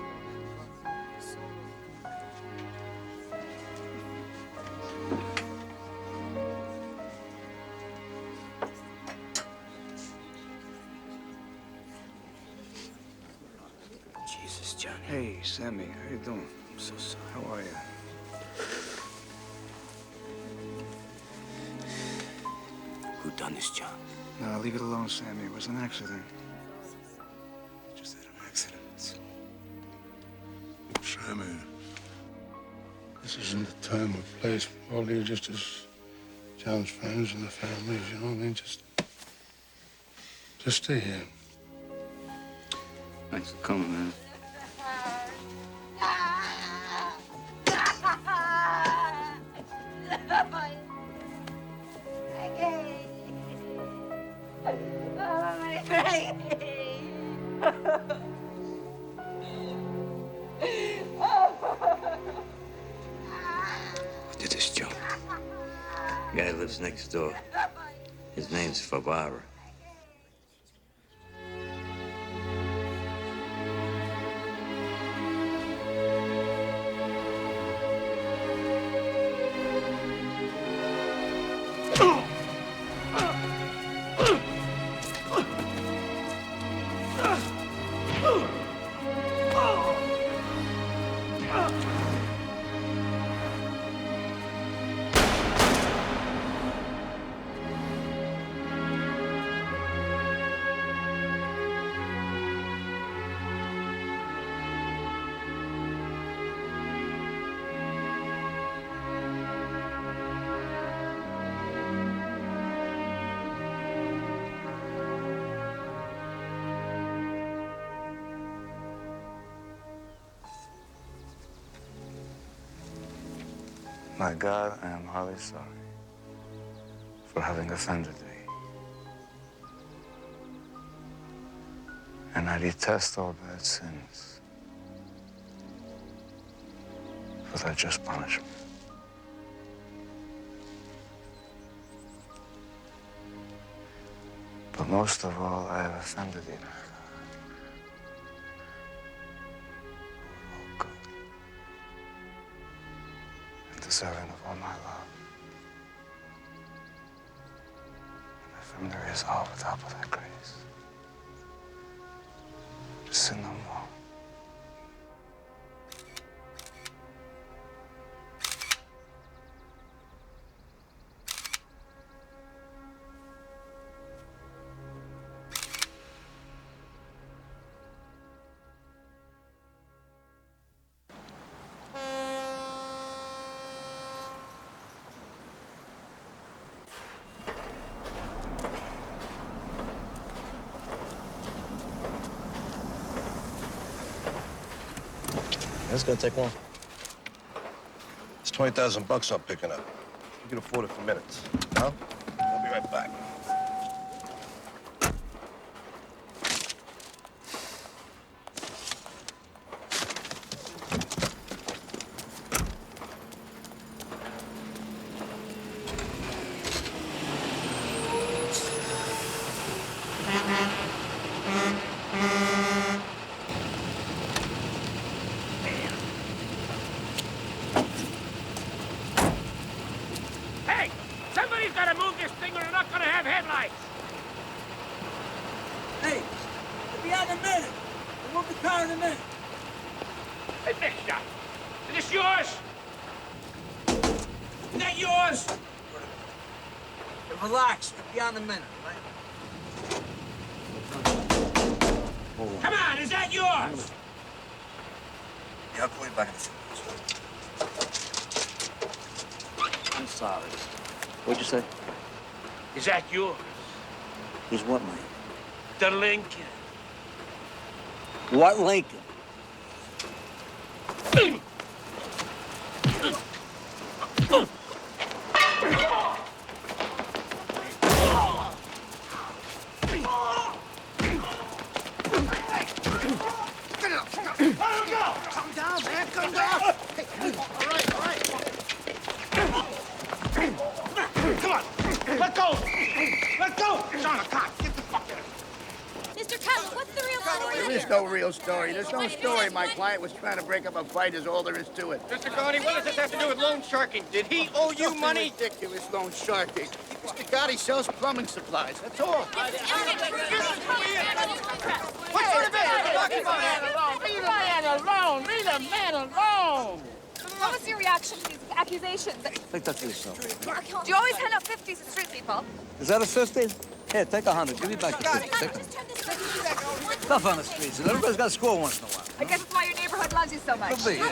Speaker 2: Jesus, Johnny.
Speaker 1: Hey, Sammy, how you doing? I'm so sorry. How are you?
Speaker 2: Who done this, John?
Speaker 1: No, leave it alone, Sammy. It was an accident. Just had an accident.
Speaker 8: Sammy, this isn't the time or place for all you, just as John's friends and the families, you know what I mean? Just stay here.
Speaker 1: Thanks for coming, man.
Speaker 2: Who did this, Joe?
Speaker 9: Guy lives next door. His name's Favara.
Speaker 13: My God, I am highly sorry for having offended thee. And I detest all bad sins for their just punishment. But most of all, I have offended thee, my God. Oh, God. And deserving of all my love. And from there is all with help of thy grace. To sin no more.
Speaker 3: That's gonna take long. It's 20,000 bucks I'm picking up. You can afford it for minutes. Huh? I'll be right back.
Speaker 21: Hey! Somebody's gotta move this thing or they're not gonna have headlights!
Speaker 12: Hey, we'll be out in a minute. We'll move the car in a minute.
Speaker 21: Hey, big shot! Is this yours? Is that yours?
Speaker 12: Hey, relax. We'll be out in a minute, right?
Speaker 21: Come on, is that yours?
Speaker 12: Yeah, I'll call you back in a few minutes.
Speaker 15: I'm sorry. What'd you say?
Speaker 21: Is that yours?
Speaker 15: Is what, mate?
Speaker 21: The Lincoln.
Speaker 15: What Lincoln?
Speaker 21: Come down, man, come down! All right. Come on, let go! Let go! John, a cop, get the fuck out of here!
Speaker 23: Mr. Cutler, what's the real story?
Speaker 24: There is no real story. There's no story. My client was trying to break up a fight is all there is to it.
Speaker 10: Mr. Gotti, what does this have to do with loan sharking? Did he owe you
Speaker 24: Something
Speaker 10: money?
Speaker 24: ridiculous loan sharking. Mr. Gotti sells plumbing supplies. That's all.
Speaker 10: What sort of business are you talking about?
Speaker 21: Leave the man alone! Leave the man alone!
Speaker 23: What was your reaction to these accusations?
Speaker 15: Take that to yourself.
Speaker 23: Do you always hand out 50s to street people?
Speaker 15: Is that a 50? Here, take 100. Give me back the 50. Take it. Stuff on the streets. Everybody's got to score once in a while.
Speaker 23: I guess that's why your neighborhood loves you so much.
Speaker 15: Could be, yeah.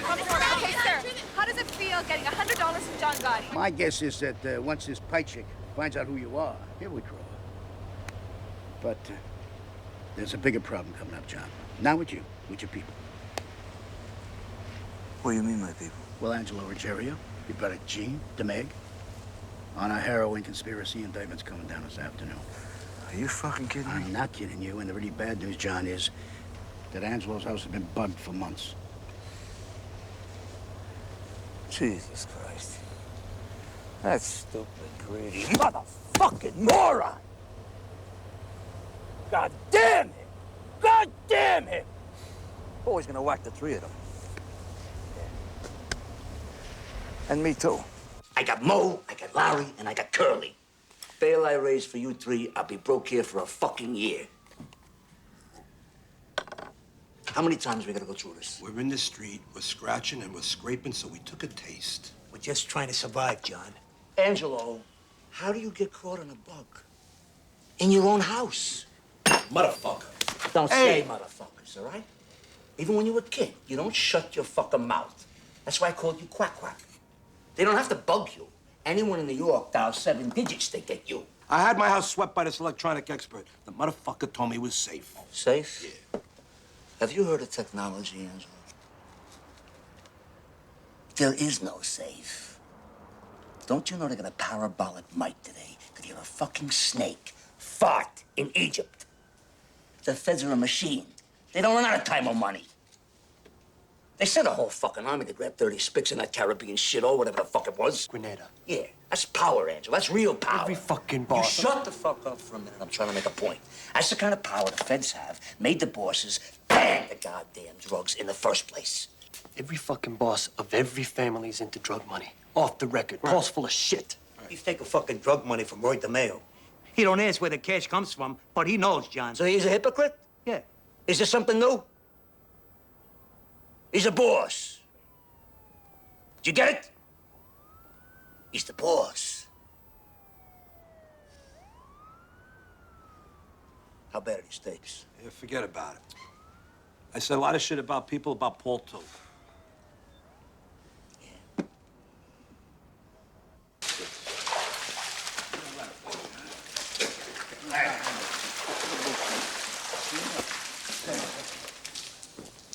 Speaker 23: Okay, sir, how does it feel getting $100 from John Gotti?
Speaker 24: My guess is that once this pie chick finds out who you are, he'll withdraw. But there's a bigger problem coming up, John. Not with you, with your people.
Speaker 15: What do you mean, my people?
Speaker 24: Well, Angelo Ruggiero, your brother Gene, DeMeg, on a heroin conspiracy indictment's coming down this afternoon.
Speaker 15: Are you fucking kidding me?
Speaker 24: I'm not kidding you, and the really bad news, John, is that Angelo's house has been bugged for months.
Speaker 15: Jesus Christ. That stupid, greedy motherfucking moron! God damn him! God damn him! Always gonna whack the three of them. And me too.
Speaker 14: I got Mo, I got Larry, and I got Curly. Bail I raise for you three, I'll be broke here for a fucking year. How many times are we gonna go through this?
Speaker 3: We're in the street, we're scratching and we're scraping, so we took a taste.
Speaker 14: We're just trying to survive, John. Angelo, how do you get caught on a bug? In your own house.
Speaker 3: Motherfucker.
Speaker 14: Don't say motherfuckers, all right? Even when you were a kid, you don't shut your fucking mouth. That's why I called you Quack Quack. They don't have to bug you. Anyone in New York dials 7 digits, they get you.
Speaker 3: I had my house swept by this electronic expert. The motherfucker told me it was safe.
Speaker 14: Safe?
Speaker 3: Yeah.
Speaker 14: Have you heard of technology, Angelo? There is no safe. Don't you know they got a parabolic mic today? Could hear a fucking snake fart in Egypt. The feds are a machine. They don't run out of time or money. They sent a whole fucking army to grab 30 spics in that Caribbean shit or whatever the fuck it was.
Speaker 3: Grenada.
Speaker 14: Yeah, that's power, Angelo. That's real power.
Speaker 3: Every fucking
Speaker 14: You
Speaker 3: boss.
Speaker 14: shut the fuck up for a minute. I'm trying to make a point. That's the kind of power the feds have. Made the bosses ban the goddamn drugs in the first place.
Speaker 10: Every fucking boss of every family's into drug money. Off the record. Paul's full of shit.
Speaker 14: He's taking fucking drug money from Roy DeMeo.
Speaker 4: He don't ask where the cash comes from, but he knows, John.
Speaker 14: So he's a hypocrite?
Speaker 4: Yeah.
Speaker 14: Is there something new? He's a boss. Did you get it? He's the boss. How bad are these steaks?
Speaker 3: Yeah, forget about it. I said a lot of shit about people, about Paul, too.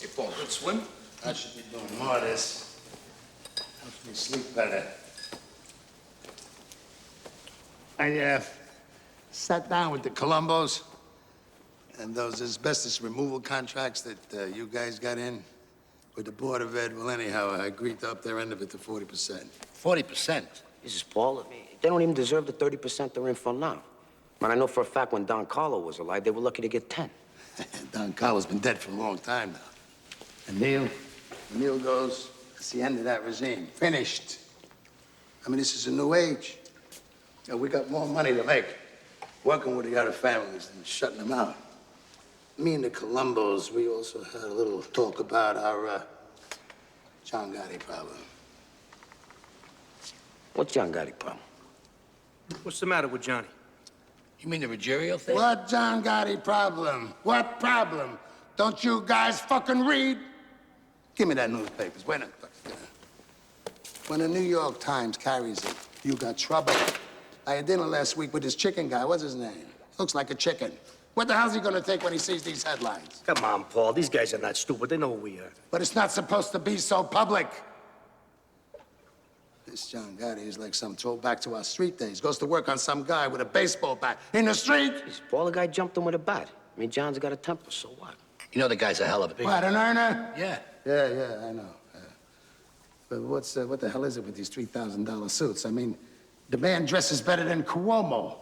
Speaker 7: Hey, Paul, good swim? I should be doing more of this. Helps me sleep better. I sat down with the Colombos and those asbestos removal contracts that you guys got in with the Board of Ed. Well, anyhow, I agreed to up their end of it to 40%. 40%?
Speaker 16: This is Paul. They don't even deserve the 30% they're in for now. Man, I know for a fact when Don Carlo was alive, they were lucky to get 10.
Speaker 7: Don Carlo's been dead for a long time now. And Neil goes, it's the end of that regime. Finished. I mean, this is a new age. You know, we got more money to make working with the other families than shutting them out. Me and the Colombos, we also had a little talk about our John Gotti problem.
Speaker 16: What's John Gotti problem?
Speaker 10: What's the matter with Johnny?
Speaker 16: You mean the Ruggiero thing?
Speaker 7: What John Gotti problem? What problem? Don't you guys fucking read? Give me that newspapers. When the New York Times carries it, you got trouble. I had dinner last week with this chicken guy. What's his name? Looks like a chicken. What the hell's he gonna think when he sees these headlines?
Speaker 16: Come on, Paul. These guys are not stupid. They know who we are.
Speaker 7: But it's not supposed to be so public. This John Gotti is like some throwback to our street days. Goes to work on some guy with a baseball bat in the street.
Speaker 16: Jeez, Paul, the guy jumped him with a bat. I mean, John's got a temper, so what?
Speaker 14: You know the guy's a hell of a big...
Speaker 7: What, an earner?
Speaker 16: Yeah.
Speaker 7: Yeah, I know. But what the hell is it with these $3,000 suits? I mean, the man dresses better than Cuomo.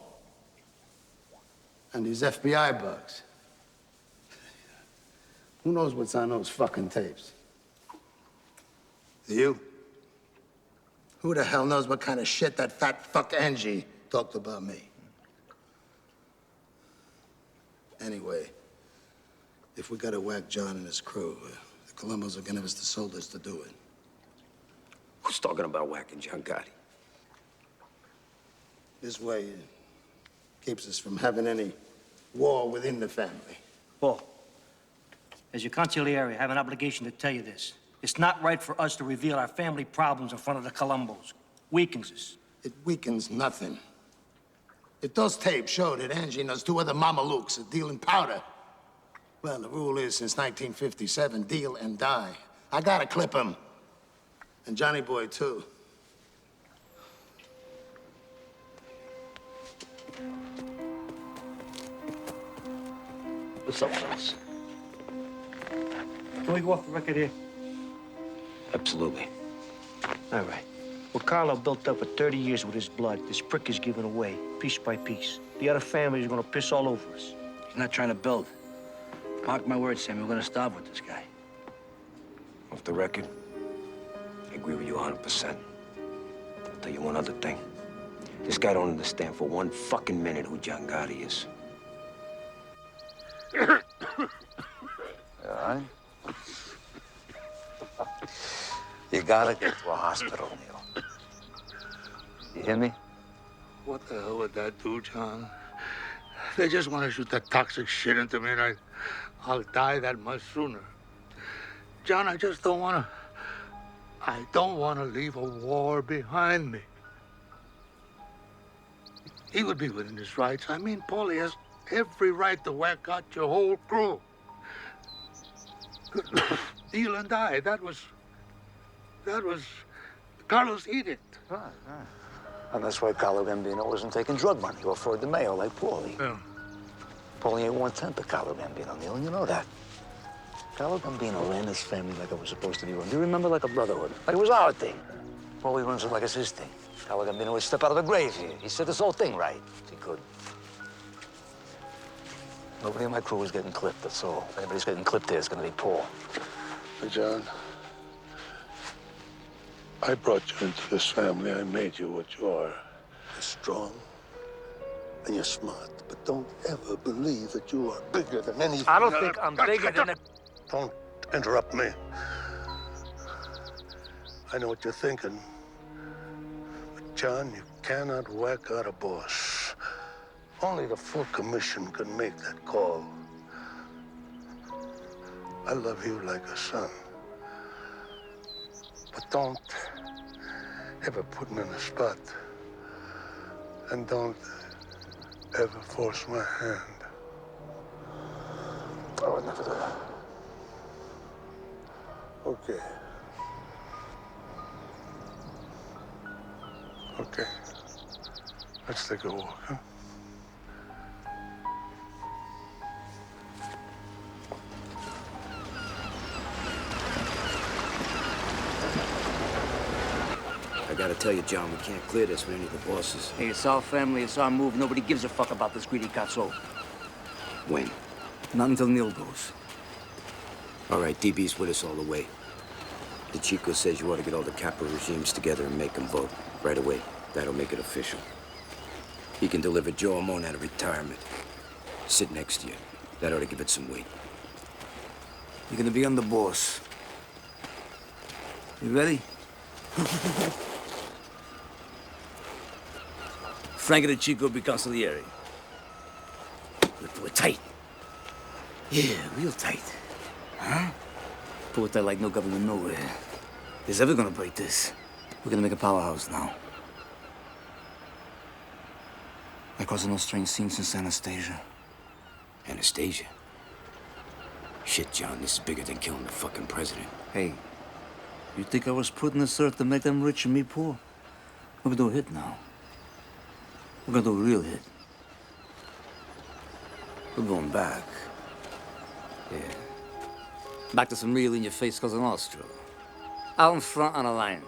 Speaker 7: And these FBI bugs. Who knows what's on those fucking tapes? Do you? Who the hell knows what kind of shit that fat fuck Angie talked about me? Anyway, if we gotta whack John and his crew, the Colombos are gonna give us the soldiers to do it.
Speaker 16: Who's talking about whacking John Gotti?
Speaker 7: This way, it keeps us from having any war within the family.
Speaker 4: Paul, as your consigliere, I have an obligation to tell you this. It's not right for us to reveal our family problems in front of the Colombos. Weakens us.
Speaker 7: It weakens nothing. If those tapes show that Angie and those two other mamalukes are dealing powder, well, the rule is since 1957, deal and die. I gotta clip him. And Johnny Boy, too.
Speaker 17: What's up, fellas?
Speaker 4: Can we go off the record here?
Speaker 17: Absolutely.
Speaker 4: All right. What Carlo built up for 30 years with his blood, this prick is giving away, piece by piece. The other families are gonna piss all over us.
Speaker 15: He's not trying to build. Mark my words, Sammy, we're gonna starve with this guy.
Speaker 17: Off the record, I agree with you 100%. I'll tell you one other thing. This guy don't understand for one fucking minute who John Gotti is.
Speaker 15: All right? You gotta get to a hospital, Neil. You hear me?
Speaker 8: What the hell would that do, John? They just want to shoot that toxic shit into me, and I'll die that much sooner. John, I just don't want to... I don't want to leave a war behind me. He would be within his rights. I mean, Paulie has every right to whack out your whole crew. Neil and I, that was Carlos' edict.
Speaker 15: Right. And that's why Carlo Gambino wasn't taking drug money or Floyd DeMayo like Paulie.
Speaker 8: Yeah.
Speaker 15: Paulie ain't one-tenth of Carlo Gambino, Neil, and you know that. Carlo Gambino ran his family like it was supposed to be run. Do you remember, like a brotherhood? Like it was our thing. Paulie runs it like it's his thing. Carlo Gambino would step out of the grave here. He said this whole thing right, if he could. Nobody in my crew is getting clipped, that's all. If anybody's getting clipped there, it's gonna be Paul.
Speaker 8: But John, I brought you into this family. I made you what you are. You're strong and you're smart, but don't ever believe that you are bigger than anything.
Speaker 15: I don't think I'm bigger than a...
Speaker 8: Don't interrupt me. I know what you're thinking. But John, you cannot whack out a boss. Only the full commission can make that call. I love you like a son. But don't ever put me in a spot. And don't ever force my hand.
Speaker 15: I would never do that.
Speaker 8: Okay. Okay. Let's take a walk, huh?
Speaker 16: I gotta tell you, John, we can't clear this with any of the bosses.
Speaker 15: Hey, it's our family, it's our move. Nobody gives a fuck about this greedy cazzo.
Speaker 16: When?
Speaker 15: Not until Neil goes.
Speaker 16: All right, DB's with us all the way. The Chico says you ought to get all the capo regimes together and make them vote right away. That'll make it official. He can deliver Joe Amon out of retirement. Sit next to you. That ought to give it some weight.
Speaker 15: You're gonna be on the boss. You ready? Frank and the Chico be consigliere. We're tight. Yeah, real tight. Huh? Pull it tight like no government nowhere. Who's ever gonna break this? We're gonna make a powerhouse now. Like causing no strange scenes since Anastasia.
Speaker 16: Anastasia? Shit, John, this is bigger than killing the fucking president.
Speaker 15: Hey, you think I was putting this earth to make them rich and me poor? We're gonna do a hit now. We're gonna do a real hit. We're going back. Yeah. Back to some real in-your-face Cosa Nostra. Out in front on a line.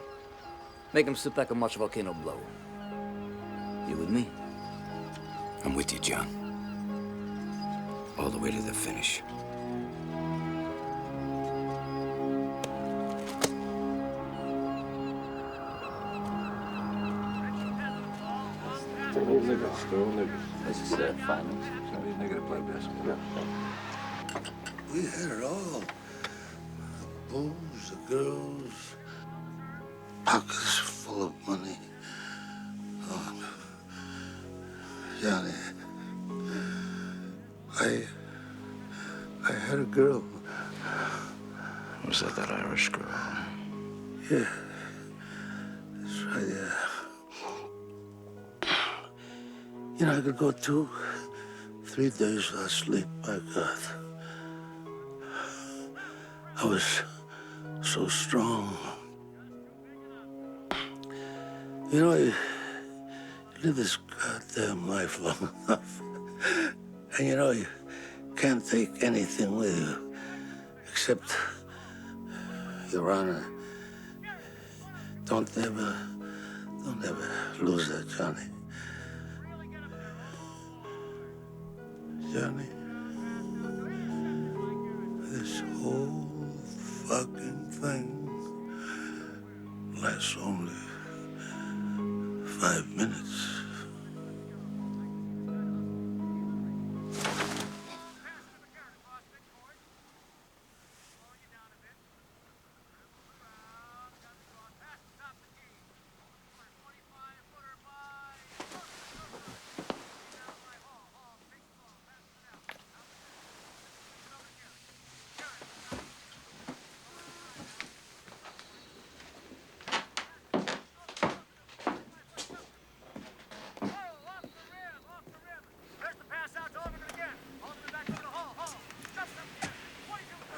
Speaker 15: Make them sit back and watch a volcano blow. You with me?
Speaker 16: I'm with you, John. All the way to the finish.
Speaker 15: This is finals.
Speaker 8: We had it all. The booze, the girls, pockets full of money. Oh, Johnny, I had a girl.
Speaker 1: Was that Irish girl?
Speaker 8: Yeah, that's right, yeah. You know, I could go 2, 3 days without sleep, my God. I was so strong. You know, you live this goddamn life long enough. And you know, you
Speaker 6: can't take anything with you except your honor. Don't ever lose that, Johnny. Johnny, this whole fucking thing lasts only 5 minutes.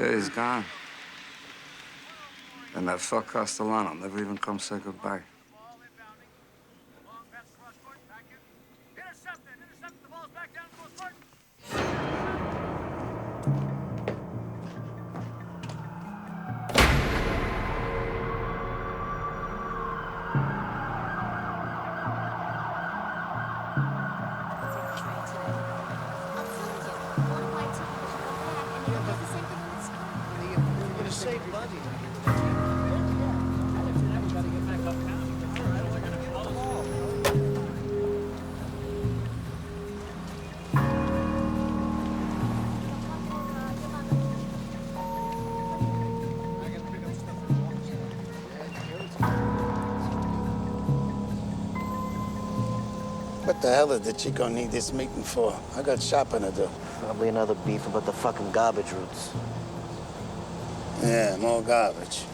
Speaker 13: Yeah, he's gone. And that fuck Castellano never even come say goodbye.
Speaker 7: What the hell did the Chico need this meeting for? I got shopping to do.
Speaker 18: Probably another beef about the fucking garbage routes.
Speaker 7: Yeah, more garbage.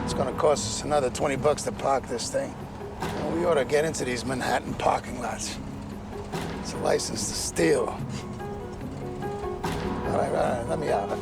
Speaker 7: It's gonna cost us another 20 bucks to park this thing. Well, we ought to get into these Manhattan parking lots. It's a license to steal. All right, let me out.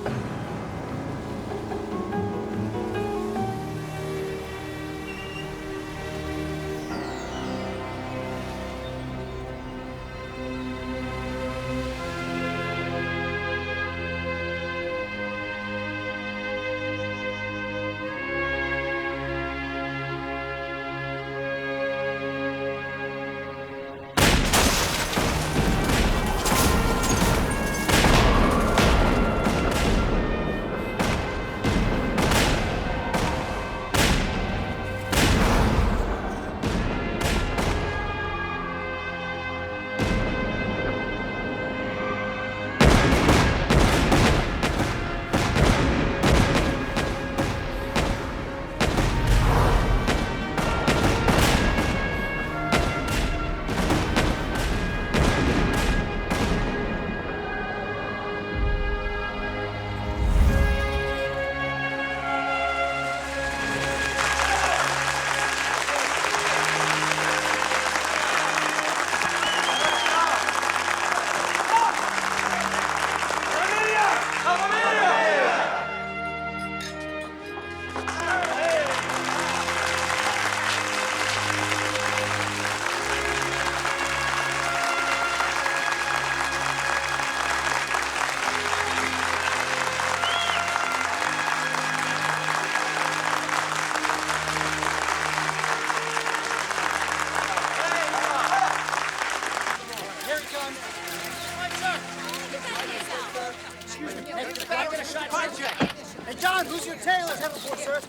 Speaker 21: Hey, John, who's your tailor? Have a boy, sir.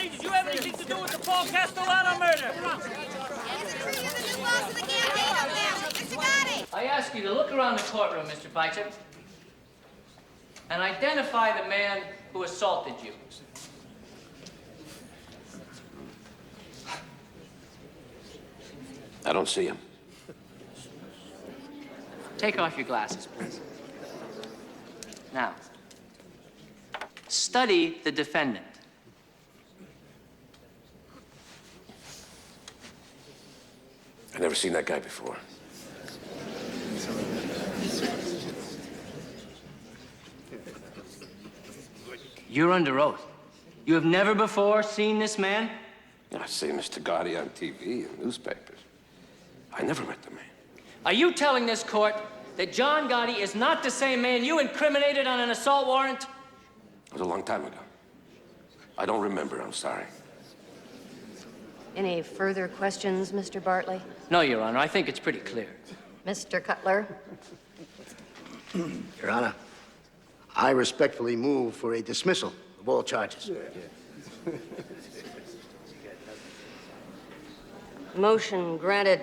Speaker 19: Gotti, did you have anything to do with the Paul Castellano murder? I ask you to look around the courtroom, Mr. Pajcik, and identify the man who assaulted you.
Speaker 17: I don't see him.
Speaker 19: Take off your glasses, please. Now, Study the defendant.
Speaker 17: I've never seen that guy before.
Speaker 19: You're under oath. You have never before seen this man?
Speaker 17: I've seen Mr. Gotti on TV and newspapers. I never met the man.
Speaker 19: Are you telling this court that John Gotti is not the same man you incriminated on an assault warrant?
Speaker 17: It was a long time ago. I don't remember, I'm sorry.
Speaker 5: Any further questions, Mr. Bartley?
Speaker 19: No, Your Honor. I think it's pretty clear.
Speaker 5: Mr. Cutler?
Speaker 24: Your Honor, I respectfully move for a dismissal of all charges.
Speaker 5: Motion granted.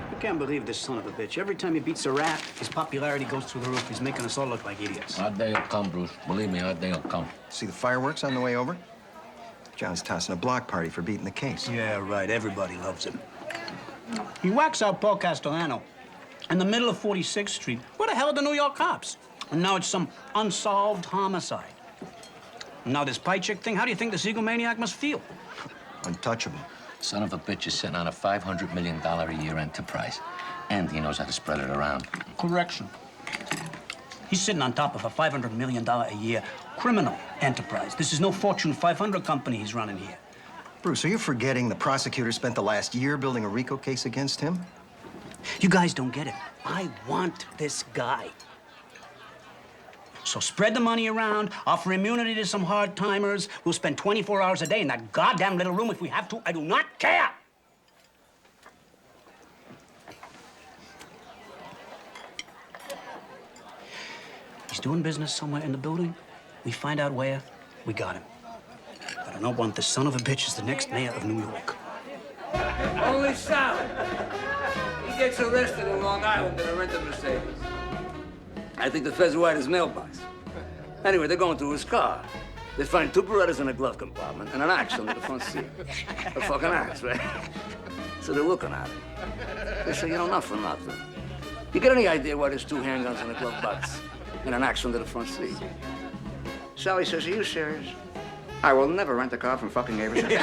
Speaker 12: I can't believe this son of a bitch. Every time he beats a rat, his popularity goes through the roof. He's making us all look like idiots.
Speaker 11: Our day will come, Bruce. Believe me, our day will come.
Speaker 20: See the fireworks on the way over? John's tossing a block party for beating the case.
Speaker 12: Yeah, right. Everybody loves him. He whacks out Paul Castellano in the middle of 46th Street. Where the hell are the New York cops? And now it's some unsolved homicide. And now this pie chick thing, how do you think this egomaniac must feel?
Speaker 20: Untouchable.
Speaker 11: Son of a bitch is sitting on a $500 million a year enterprise. And he knows how to spread it around.
Speaker 12: Correction. He's sitting on top of a $500 million a year criminal enterprise. This is no Fortune 500 company he's running here.
Speaker 20: Bruce, are you forgetting the prosecutor spent the last year building a RICO case against him?
Speaker 12: You guys don't get it. I want this guy. So spread the money around, offer immunity to some hard-timers. We'll spend 24 hours a day in that goddamn little room if we have to. I do not care. He's doing business somewhere in the building. We find out where, we got him. But I don't want this son of a bitch as the next mayor of New York.
Speaker 15: Holy Sal! He gets arrested in Long Island in a rented Mercedes. I think the feds were at his mailbox. Anyway, they're going through his car. They find 2 Berettas in the glove compartment and an axe under the front seat. A fucking axe, right? So they're looking at him. They say, you know, not for nothing. You get any idea why there's 2 handguns in the glove box and an axe under the front seat? Sally says, are you serious? I will never rent a car from fucking Averson. Get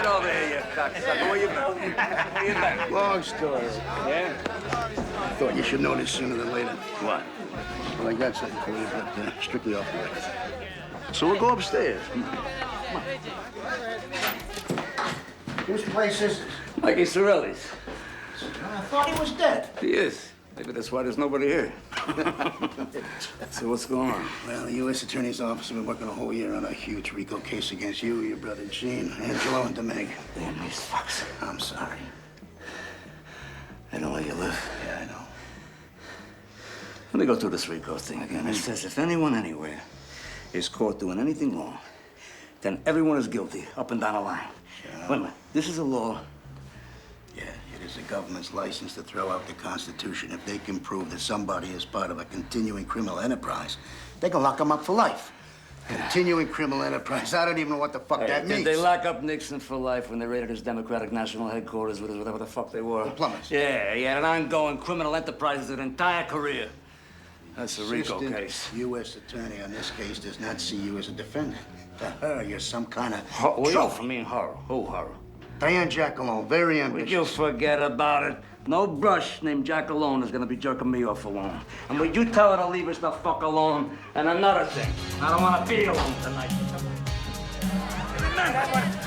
Speaker 15: over here, you cocksucker. Where you been? Where you been?
Speaker 24: Long story.
Speaker 15: Yeah?
Speaker 24: I thought you should know this sooner than later.
Speaker 15: What?
Speaker 24: Well, I got something for you, but strictly off the record. So we'll go upstairs. Come on. Whose place is this?
Speaker 15: Mikey Sorelli's.
Speaker 24: I thought he was dead.
Speaker 15: He is. Maybe that's why there's nobody here. So what's going on?
Speaker 24: Well, the U.S. Attorney's Office has been working a whole year on a huge RICO case against you, your brother Gene, Angelo, and Demeg.
Speaker 15: Damn these fucks.
Speaker 24: I'm sorry.
Speaker 15: I know where you live.
Speaker 24: Yeah, I know.
Speaker 15: Let me go through this RICO thing again. It says if anyone anywhere is caught doing anything wrong, then everyone is guilty, up and down the line. Wait a minute. This is a law.
Speaker 24: Yeah, it is the government's license to throw out the Constitution. If they can prove that somebody is part of a continuing criminal enterprise, they can lock them up for life. Continuing criminal enterprise. I don't even know what the fuck that means.
Speaker 15: Did they lock up Nixon for life when they raided his Democratic National Headquarters with whatever the fuck they were?
Speaker 24: The plumbers.
Speaker 15: Yeah, he had an ongoing criminal enterprise his entire career. That's a RICO
Speaker 24: Assistant
Speaker 15: case.
Speaker 24: U.S. Attorney on this case does not see you as a defendant. To her, you're some kind of
Speaker 15: What you for me, horror? Who horror?
Speaker 24: Diane Jackalone, very ambitious.
Speaker 15: Would you forget about it? No brush named Jack alone is gonna be jerking me off alone. And would you tell her to leave us the fuck alone? And another thing, I don't wanna be alone tonight.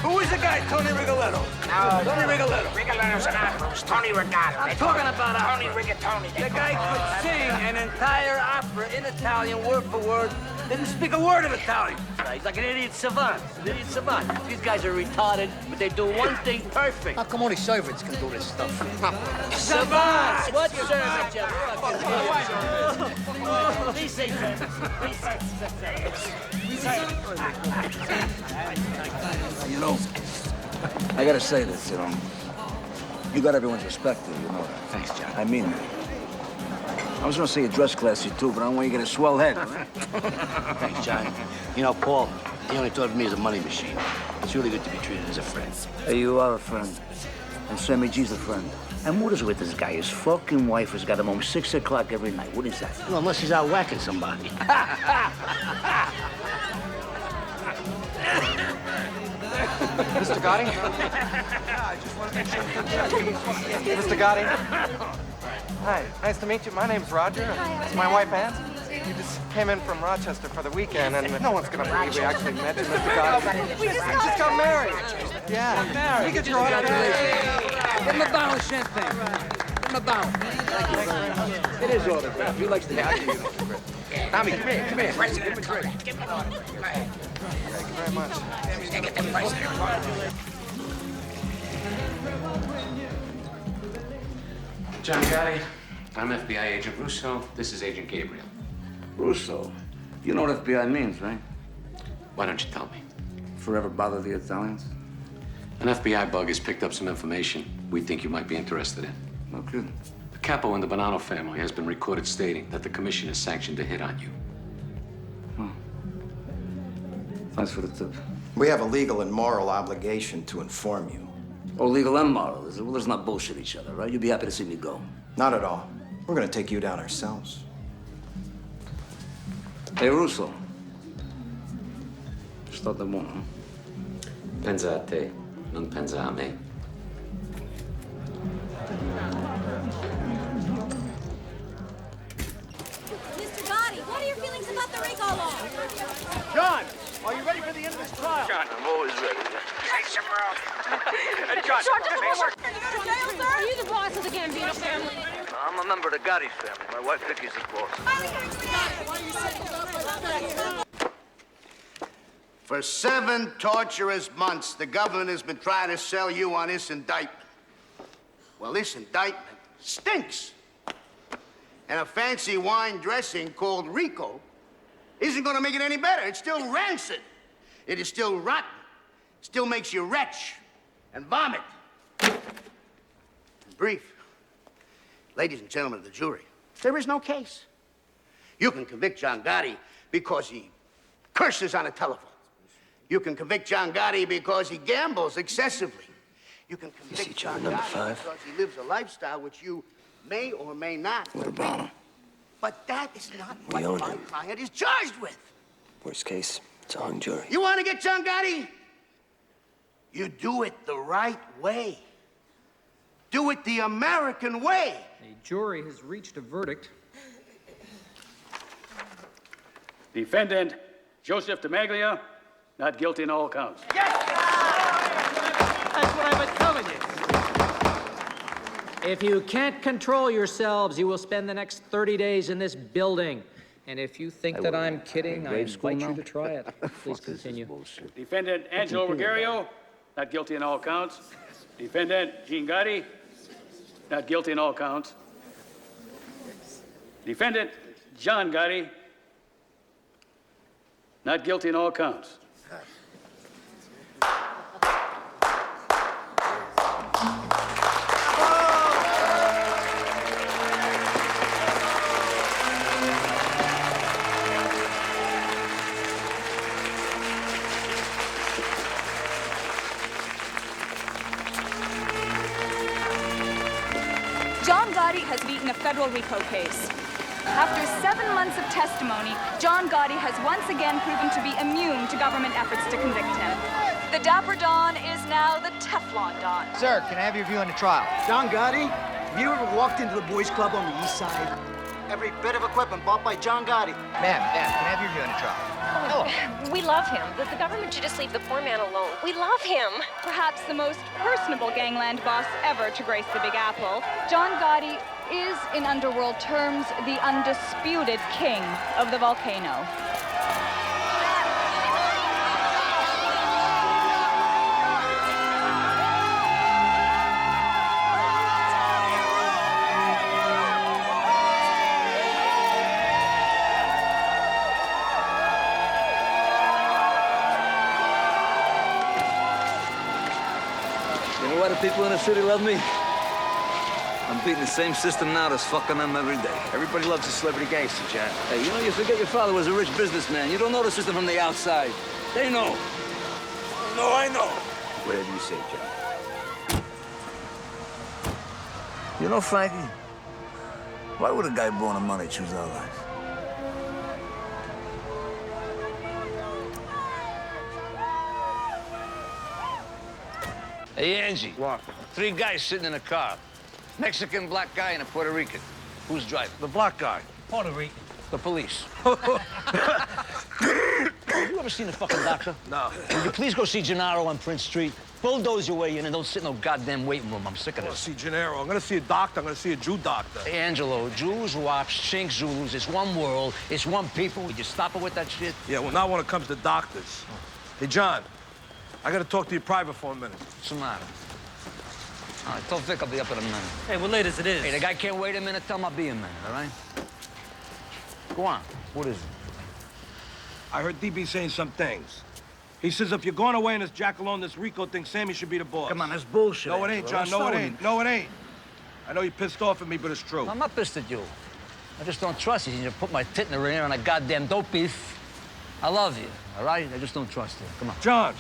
Speaker 15: Who is the guy, Tony Rigoletto?
Speaker 21: No,
Speaker 15: Tony Rigoletto.
Speaker 21: Rigoletto's an opera. It's Tony Rigoletto.
Speaker 15: I'm talking about
Speaker 21: Tony
Speaker 15: opera.
Speaker 21: Rigatoni.
Speaker 15: The guy could sing an entire opera in Italian, word for word. Didn't speak a word of Italian. He's like an idiot savant. An idiot savant. These guys are retarded, but they do one thing perfect.
Speaker 24: How come only servants can do this stuff?
Speaker 15: Savants! What servants, you fucking These things. You know, I gotta say this, you know. You got everyone's respect here, you know that.
Speaker 17: Thanks, John.
Speaker 15: I mean that. I was gonna say you dress classy too, but I don't want you to get a swell head, all right?
Speaker 24: Thanks, John. You know, Paul, he only thought of me as a money machine. It's really good to be treated as a friend.
Speaker 15: Hey, you are a friend. And Sammy G's a friend.
Speaker 14: And what is with this guy? His fucking wife has got him home 6 o'clock every night. What is that?
Speaker 24: Well, unless he's out whacking somebody.
Speaker 10: Mr. Gotti? Mr. Gotti? Hi, nice to meet you. My name's Roger. It's my wife, Ann. You just came in from Rochester for the weekend, and no one's gonna believe we actually met you, Mr. Gotti. We just got married. Yeah. We get your
Speaker 15: Give him a bottle of champagne. Give him a bottle. Thank you very much. It is autograph. He likes to have you.
Speaker 17: Tommy, come here, come here. Give him a drink.
Speaker 10: Thank you very much.
Speaker 17: Get the price there.
Speaker 11: John Gotti, I'm FBI Agent Russo. This is Agent Gabriel.
Speaker 15: Russo, you know what FBI means, right?
Speaker 11: Why don't you tell me?
Speaker 15: Forever bother the Italians?
Speaker 11: An FBI bug has picked up some information we think you might be interested in.
Speaker 15: No kidding.
Speaker 11: The capo in the Bonanno family has been recorded stating that the commission has sanctioned a hit on you.
Speaker 15: Thanks for the tip.
Speaker 3: We have a legal and moral obligation to inform you.
Speaker 15: Oh, legal and moral. Well, let's not bullshit each other, right? You'd be happy to see me go.
Speaker 3: Not at all. We're gonna take you down ourselves.
Speaker 15: Hey, Russo. Sto da buono.
Speaker 11: Pensa a te, non pensa a me.
Speaker 2: Mr. Gotti, what are your feelings about the RICO law?
Speaker 21: John, are you ready for the end of this trial?
Speaker 17: John, I'm always ready. Hey, Shimmer.
Speaker 2: John, are you the boss of the Gambino family?
Speaker 15: I'm a member of the Gotti family. My wife Vicky's the boss.
Speaker 24: For 7 torturous months, the government has been trying to sell you on this indictment. Well, this indictment stinks. And a fancy wine dressing called Rico isn't gonna make it any better. It's still rancid. It is still rotten. It still makes you retch and vomit. In brief, ladies and gentlemen of the jury, there is no case. You can convict John Gotti because he curses on a telephone. You can convict John Gotti because he gambles excessively. You can convict John Gotti because he lives a lifestyle which you may or may not.
Speaker 16: What about him?
Speaker 24: But that is not
Speaker 16: We
Speaker 24: what
Speaker 16: own
Speaker 24: my
Speaker 16: him.
Speaker 24: client is charged with.
Speaker 16: Worst case, it's a hung jury.
Speaker 24: You want to get John Gotti? You do it the right way. Do it the American way.
Speaker 9: The jury has reached a verdict. Defendant Joseph DeMaglia, not guilty in all counts.
Speaker 19: That's what I've been telling you. If you can't control yourselves, you will spend the next 30 days in this building. And if you think that I'm kidding, I invite you to try it. Please continue.
Speaker 9: Defendant Angelo Ruggiero, not guilty in all counts. Defendant Gene Gotti, not guilty in all counts. Defendant John Gotti, not guilty in all counts.
Speaker 22: John Gotti has beaten a federal RICO case. After 7 months of testimony, John Gotti has once again proven to be immune to government efforts to convict him. The Dapper Don is now the Teflon Don.
Speaker 23: Sir, can I have your view on the trial? John Gotti, have you ever walked into the boys' club on the east side? Every bit of equipment bought by John Gotti. Ma'am, can I have your view on the trial?
Speaker 2: We love him. The government should just leave the poor man alone. We love him.
Speaker 22: Perhaps the most personable gangland boss ever to grace the Big Apple, John Gotti is, in underworld terms, the undisputed king of the volcano.
Speaker 15: know why the people in the city love me? I'm beating the same system now that's fucking them every day.
Speaker 17: Everybody loves a celebrity gangster, John.
Speaker 15: Hey, you know, you forget your father was a rich businessman. You don't know the system from the outside. They know. No, I know.
Speaker 17: Whatever you say, John.
Speaker 15: You know, Frankie, why would a guy born of money choose our life? Hey, Angie.
Speaker 17: What?
Speaker 15: 3 guys sitting in a car. Mexican, black guy, and a Puerto Rican. Who's driving?
Speaker 17: The black guy.
Speaker 12: Puerto Rican.
Speaker 15: The police. You ever seen a fucking doctor?
Speaker 17: No.
Speaker 15: Will you please go see Gennaro on Prince Street? Bulldoze your way in and don't sit in no goddamn waiting room. I'm sick of
Speaker 3: I
Speaker 15: this.
Speaker 3: see Gennaro. I'm gonna see a doctor. I'm gonna see a Jew doctor.
Speaker 15: Hey, Angelo, Jews, Wops, Chinks, Zulus, it's one world, it's one people. Would you stop it with that shit?
Speaker 3: Yeah, well, not when it comes to doctors. Hey, John, I gotta talk to you private for a minute.
Speaker 15: What's the matter? All right, tell Vic I'll be up in a minute.
Speaker 12: Hey, we're late as it is.
Speaker 15: Hey, the guy can't wait a minute. Tell him I'll be a minute, all right? Go on. What is it?
Speaker 3: I heard DB saying some things. He says if you're going away in this Jackalone, this Rico thing, Sammy should be the boss.
Speaker 15: Come on, that's bullshit.
Speaker 3: No, it ain't, John. No, it ain't. No, it ain't. I know you're pissed off at me, but it's true.
Speaker 15: I'm not pissed at you. I just don't trust you. You put my tit in the ringer on a goddamn dope beef. I love you, all right? I just don't trust you. Come on.
Speaker 3: John,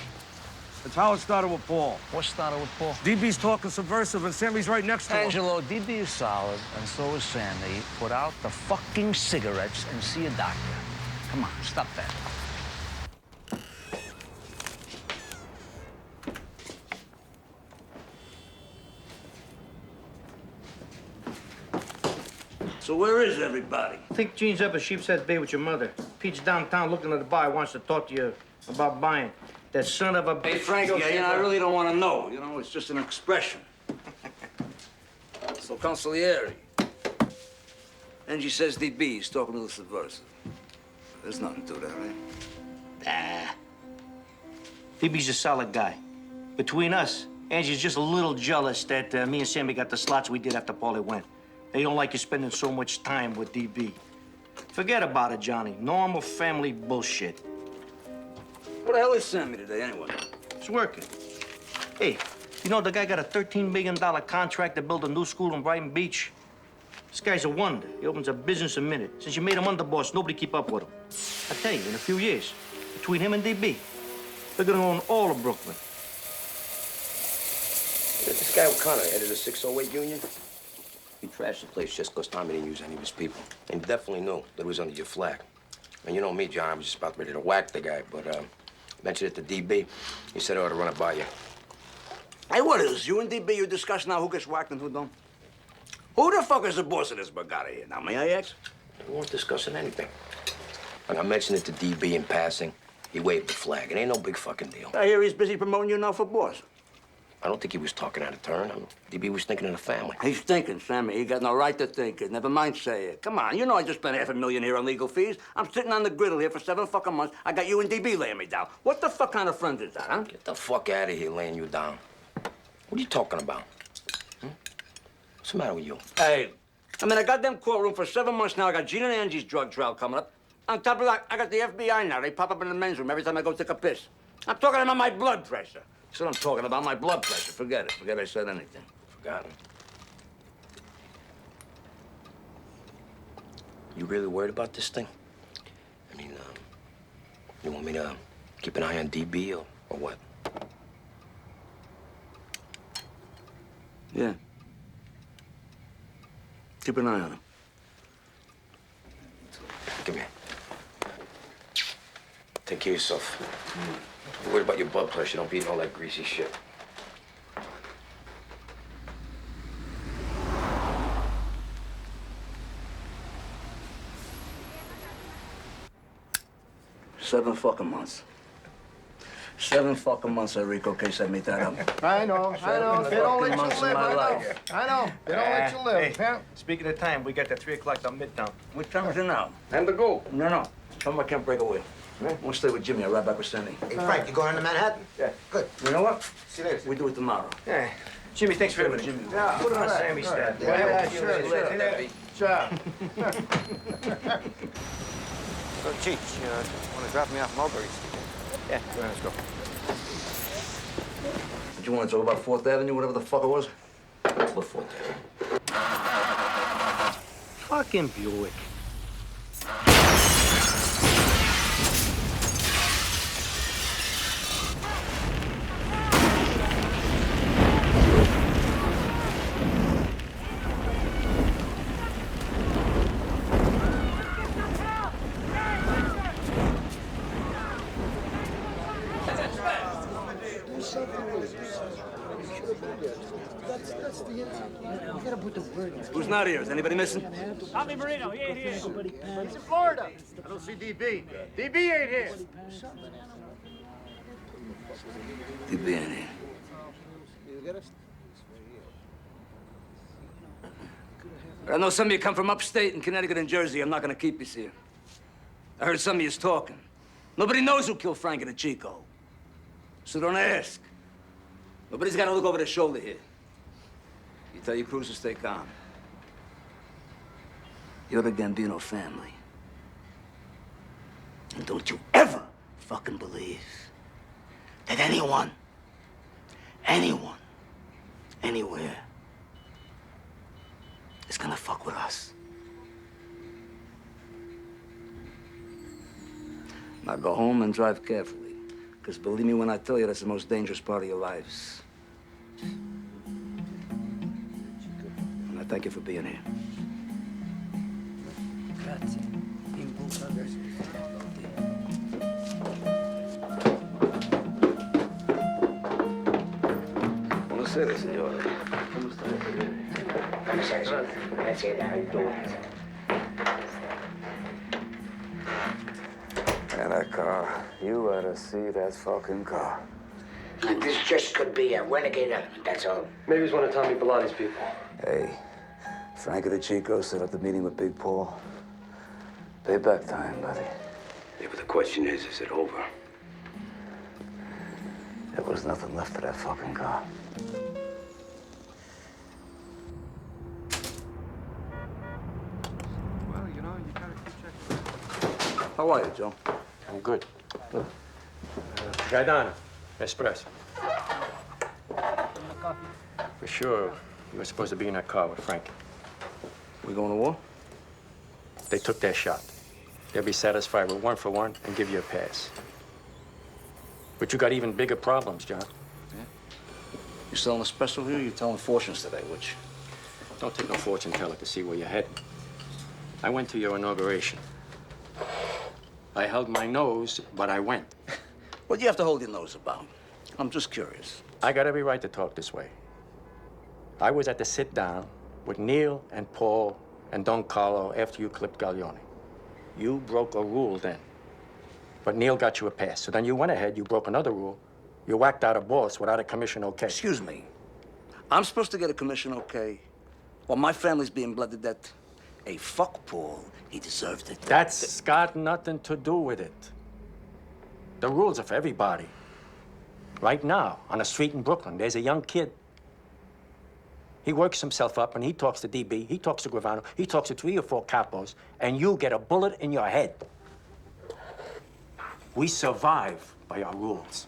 Speaker 3: it's how it started with Paul.
Speaker 15: What started with Paul?
Speaker 3: DB's talking subversive, and Sammy's right next to him.
Speaker 15: Angelo, DB is solid, and so is Sammy. Put out the fucking cigarettes and see a doctor. Come on, stop that. So where is everybody?
Speaker 1: I think Gene's up at Sheepshead Bay with your mother. Pete's downtown looking at the bar, wants to talk to you about buying. That son of a...
Speaker 15: Hey, Frankie, I really don't want to know. You know, it's just an expression. So, Consigliere. Angie says DB is talking to the subversive. There's nothing to that, right?
Speaker 1: DB's a solid guy. Between us, Angie's just a little jealous that me and Sammy got the slots we did after Paulie went. They don't like you spending so much time with DB. Forget about it, Johnny. Normal family bullshit.
Speaker 15: What the hell is Sammy today, anyway?
Speaker 1: It's working. Hey, you know the guy got a $13 million contract to build a new school in Brighton Beach? This guy's a wonder. He opens a business a minute. Since you made him underboss, nobody keep up with him. I tell you, in a few years, between him and DB, they're gonna own all of Brooklyn.
Speaker 17: This guy O'Connor headed a 608 union. He trashed the place just because Tommy didn't use any of his people. And he definitely knew that it was under your flag. And you know me, John, I was just about ready to whack the guy, but mentioned it to DB. He said I ought to run it by you.
Speaker 15: Hey, what is you and DB, you discuss now who gets whacked and who don't? Who the fuck is the boss of this Bugatti here? Now, may I ask?
Speaker 17: We weren't discussing anything. When I mentioned it to DB in passing, he waved the flag. It ain't no big fucking deal.
Speaker 15: I hear he's busy promoting you now for boss.
Speaker 17: I don't think he was talking out of turn. DB was thinking of the family.
Speaker 15: He's thinking, Sammy. He got no right to think it. Never mind say it. Come on, you know I just spent $500,000 here on legal fees. I'm sitting on the griddle here for 7 fucking months. I got you and DB laying me down. What the fuck kind of friend is that, huh?
Speaker 17: Get the fuck out of here laying you down. What are you talking about? What's the matter with you?
Speaker 15: Hey, I'm in a goddamn courtroom for 7 months now. I got Gene and Angie's drug trial coming up. On top of that, I got the FBI now. They pop up in the men's room every time I go take a piss. I'm talking about my blood pressure. That's what I'm talking about, my blood pressure. Forget it. Forget I said anything.
Speaker 17: Forgotten. You really worried about this thing? I mean, you want me to keep an eye on DB or what?
Speaker 15: Yeah. Keep an eye on him.
Speaker 17: Come here. Take care of yourself. You're worried about your blood pressure. Don't be eating all that greasy shit.
Speaker 15: Seven fucking months. 7 fucking months, Rico case I made that up.
Speaker 23: I know. They don't let you
Speaker 15: months of
Speaker 23: live.
Speaker 15: my
Speaker 23: I know.
Speaker 15: life.
Speaker 23: I know. They don't let you live.
Speaker 1: Hey, speaking of time, we got that 3 o'clock down Midtown.
Speaker 15: What time is it now?
Speaker 23: Time to go.
Speaker 15: No. Tell him I can't break away. We'll stay with Jimmy. I'll ride back with Sandy.
Speaker 23: Hey, Frank, you going to Manhattan?
Speaker 1: Yeah.
Speaker 23: Good.
Speaker 15: You know what?
Speaker 23: See you later.
Speaker 15: We do it tomorrow.
Speaker 1: Yeah. Jimmy, thanks for everything.
Speaker 15: Jimmy.
Speaker 23: Yeah,
Speaker 1: Put it on
Speaker 23: all right,
Speaker 1: Sammy's
Speaker 23: all right.
Speaker 1: stab.
Speaker 23: Yeah, sure. Ciao.
Speaker 10: So, Cheech, want to drop me off Mulberry?
Speaker 1: Yeah, go ahead, let's go.
Speaker 15: Did you want to talk about 4th Avenue, whatever the fuck it was?
Speaker 17: What 4th Avenue?
Speaker 1: Fucking Buick.
Speaker 15: Who's not here? Is anybody missing?
Speaker 21: Tommy Marino, he ain't here. He's in Florida. I don't see DB. DB ain't here.
Speaker 15: DB ain't here. I know some of you come from upstate in Connecticut and Jersey. I'm not gonna keep you here. I heard some of you's talking. Nobody knows who killed Frankie the Chico. So don't ask. Nobody's gotta look over their shoulder here. You tell your crews to stay calm. You're the Gambino family. And don't you ever fucking believe that anyone, anywhere is gonna fuck with us. Now go home and drive carefully. Because believe me when I tell you, that's the most dangerous part of your lives. And I thank you for being here. Buonasera, signore. Come stai? And that car, you ought to see that fucking car.
Speaker 14: This just could be a renegade element, that's all.
Speaker 16: Maybe it's one of Tommy Bellatti's people.
Speaker 15: Hey, Frankie the Chico set up the meeting with Big Paul. Payback time, buddy.
Speaker 16: Yeah, but the question is it over?
Speaker 15: There was nothing left of that fucking car.
Speaker 10: Well, you know, you gotta keep checking.
Speaker 15: How are you, Joe?
Speaker 17: I'm good. Gaetano, espresso. For sure, you were supposed to be in that car with Frankie.
Speaker 15: We going to war?
Speaker 17: They took their shot. They'll be satisfied with 1 for 1 and give you a pass. But you got even bigger problems, John.
Speaker 15: Yeah? You selling espresso here or you telling fortunes today, which?
Speaker 17: Don't take no fortune teller to see where you're heading. I went to your inauguration. I held my nose, but I went.
Speaker 15: What do you have to hold your nose about? I'm just curious.
Speaker 17: I got every right to talk this way. I was at the sit-down with Neil and Paul and Don Carlo after you clipped Gaglione. You broke a rule then. But Neil got you a pass. So then you went ahead, you broke another rule. You whacked out a boss without a commission okay.
Speaker 15: Excuse me. I'm supposed to get a commission okay while my family's being bled to death? Hey, fuck Paul. He deserved it.
Speaker 17: That's got nothing to do with it. The rules are for everybody. Right now, on a street in Brooklyn, there's a young kid. He works himself up and he talks to DB, he talks to Gravano, he talks to 3 or 4 capos, and you get a bullet in your head. We survive by our rules.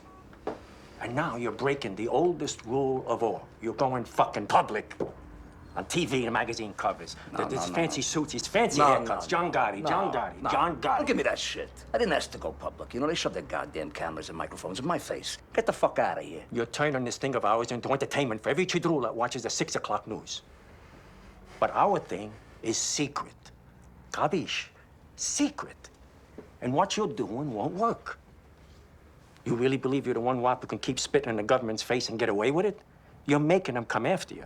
Speaker 17: And now you're breaking the oldest rule of all. You're going fucking public. On TV and magazine covers. There's fancy suits, these fancy haircuts. John Gotti, John Gotti.
Speaker 15: Don't give me that shit. I didn't ask to go public. You know, they shoved their goddamn cameras and microphones in my face. Get the fuck out of here.
Speaker 17: You're turning this thing of ours into entertainment for every chidrul that watches the 6 o'clock news. But our thing is secret. Kabish? Secret. And what you're doing won't work. You really believe you're the one wop who can keep spitting in the government's face and get away with it? You're making them come after you.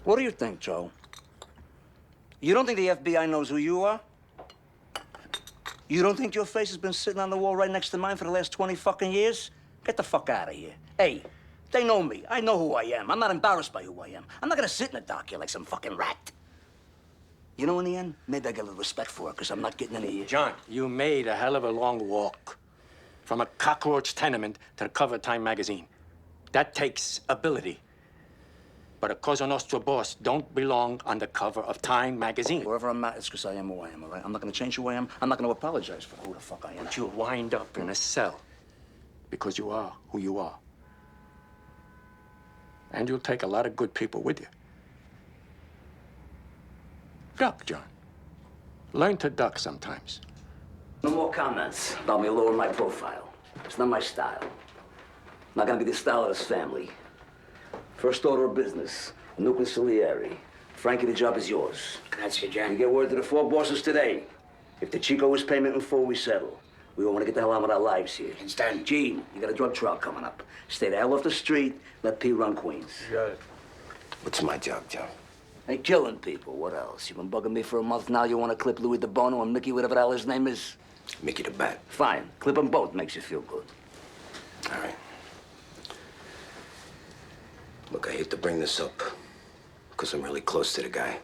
Speaker 15: What do you think, Joe? You don't think the FBI knows who you are? You don't think your face has been sitting on the wall right next to mine for the last 20 fucking years? Get the fuck out of here. Hey, they know me. I know who I am. I'm not embarrassed by who I am. I'm not gonna sit in the dock here like some fucking rat. You know, in the end, maybe I get a little respect for it, because I'm not getting any of you.
Speaker 17: John, you made a hell of a long walk. From a cockroach tenement to the cover of Time magazine. That takes ability. But a Cosa Nostra boss don't belong on the cover of Time magazine.
Speaker 15: Wherever I'm at, it's because I am who I am, all right? I'm not going to change who I am. I'm not going to apologize for who the fuck I am.
Speaker 17: But you'll wind up in a cell because you are who you are.
Speaker 4: And you'll take a lot of good people with you. Duck, John. Learn to duck sometimes.
Speaker 15: No more comments about me lowering my profile. It's not my style. Not gonna be the style of this family. First order of business, a new consigliere. Frankie, the job is yours.
Speaker 14: Grazie, John.
Speaker 15: You get word to the four bosses today. If the Chico is payment in full, we settle. We all want to get the hell on with our lives here.
Speaker 14: It's done.
Speaker 15: Gene, you got a drug trial coming up. Stay the hell off the street. Let P run Queens.
Speaker 17: Got it. What's my job, John?
Speaker 15: Hey, killing people. What else? You've been bugging me for a month now. You want to clip Louis the Bono and Mickey, whatever the hell his name is?
Speaker 17: Mickey the Bat.
Speaker 15: Fine. Clip them both. Makes you feel good.
Speaker 17: All right. Look, I hate to bring this up, because I'm really close to the guy.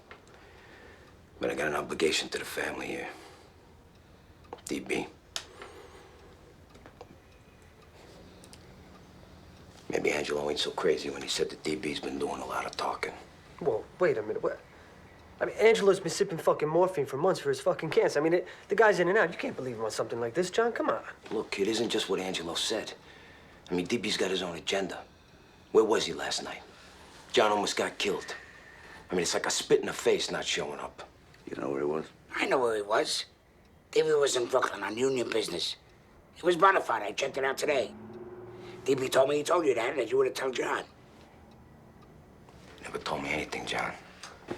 Speaker 17: But I got an obligation to the family here. DB. Maybe Angelo ain't so crazy when he said that DB's been doing a lot of talking.
Speaker 6: Whoa, wait a minute. What? I mean, Angelo's been sipping fucking morphine for months for his fucking cancer. I mean, the guy's in and out. You can't believe him on something like this, John. Come on.
Speaker 17: Look, it isn't just what Angelo said. I mean, DB's got his own agenda. Where was he last night? John almost got killed. I mean, it's like a spit in the face not showing up.
Speaker 15: You know where he was?
Speaker 14: I know where he was. DB was in Brooklyn on union business. He was bona fide. I checked it out today. DB told me he told you that you would have told John.
Speaker 17: Never told me anything, John.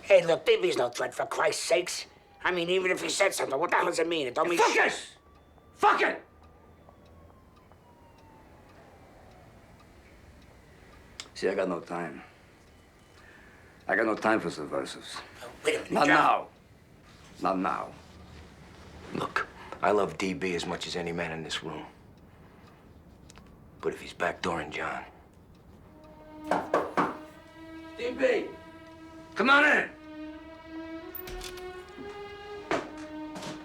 Speaker 14: Hey, look, DB's no threat, for Christ's sakes. I mean, even if he said something, what the hell does it mean? It don't mean shit.
Speaker 15: Fuck it! See, I got no time. I got no time for subversives.
Speaker 14: Wait a minute,
Speaker 15: Not
Speaker 14: John.
Speaker 15: now. Not now.
Speaker 17: Look, I love DB as much as any man in this room. But if he's backdooring John...
Speaker 15: DB! Come on in!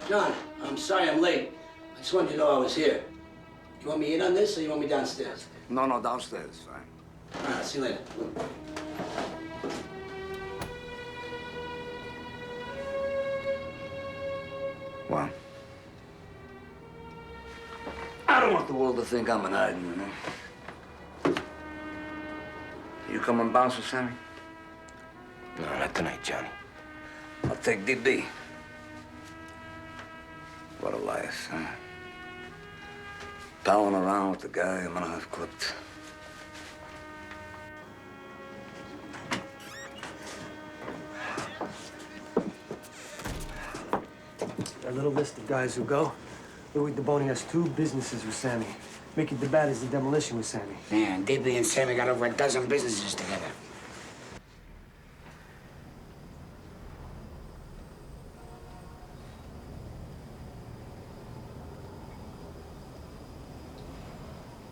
Speaker 14: John, I'm sorry I'm late. I just wanted you to know I was here. You want me in on this, or you want me downstairs?
Speaker 15: No, downstairs, fine.
Speaker 14: All right, see you later.
Speaker 15: Well, I don't want the world to think I'm an hiding, you know. You come and bounce with Sammy?
Speaker 17: No, not tonight, Johnny.
Speaker 15: I'll take DB. What a life, huh? Toweling around with the guy I'm gonna have clipped.
Speaker 6: A little list of guys who go. Louis DeBoni has 2 businesses with Sammy. Mickey the Bat is the demolition with Sammy.
Speaker 14: Man, DB and Sammy got over a dozen businesses together.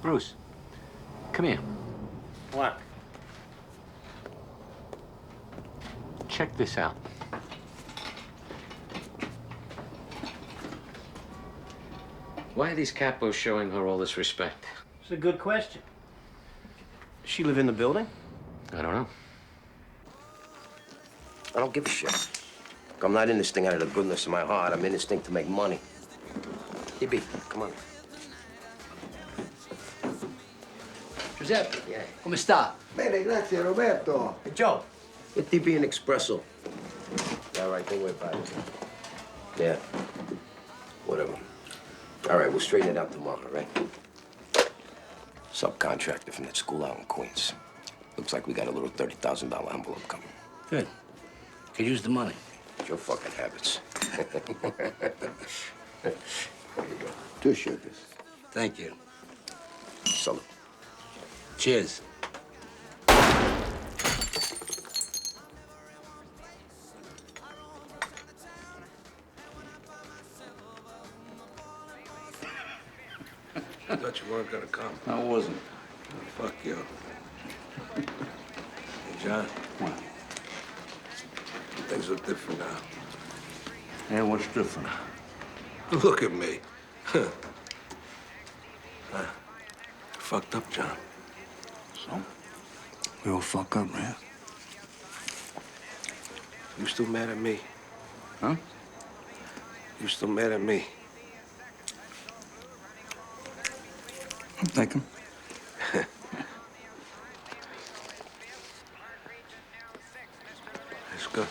Speaker 11: Bruce, come here.
Speaker 1: What?
Speaker 11: Check this out. Why are these capos showing her all this respect?
Speaker 1: It's a good question.
Speaker 6: Does she live in the building?
Speaker 11: I don't know.
Speaker 17: I don't give a shit. Look, I'm not in this thing out of the goodness of my heart. I'm in this thing to make money. DB, come on.
Speaker 14: Giuseppe, come sta?
Speaker 24: Bene, grazie, Roberto.
Speaker 17: Hey, Joe, get DB an espresso. All right, don't worry about it. Yeah, whatever. All right, we'll straighten it out tomorrow, right? Subcontractor from that school out in Queens. Looks like we got a little $30,000 envelope coming.
Speaker 14: Good. Could use the money.
Speaker 17: It's your fucking habits. There you go.
Speaker 24: 2 sugars.
Speaker 14: Thank you.
Speaker 17: Salute.
Speaker 14: Cheers.
Speaker 3: I thought you weren't gonna come.
Speaker 15: I wasn't.
Speaker 3: Oh, fuck you. Hey, John.
Speaker 15: What?
Speaker 3: Things look different now.
Speaker 15: Hey, what's different?
Speaker 3: Look at me. Huh. Fucked up, John.
Speaker 15: So? We all fuck up, man.
Speaker 3: You still mad at me?
Speaker 15: Huh?
Speaker 3: You still mad at me?
Speaker 15: I'm thinking.
Speaker 3: Good.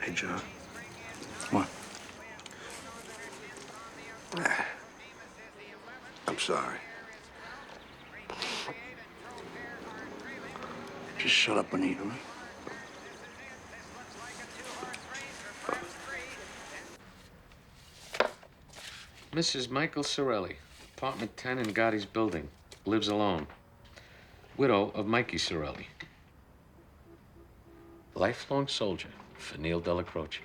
Speaker 3: Hey, John.
Speaker 16: What?
Speaker 3: I'm sorry.
Speaker 16: Just shut up and eat, all right?
Speaker 7: Mrs. Michael Sorelli, apartment 10 in Gotti's building. Lives alone. Widow of Mikey Sorelli. Lifelong soldier for Neil Della Croce.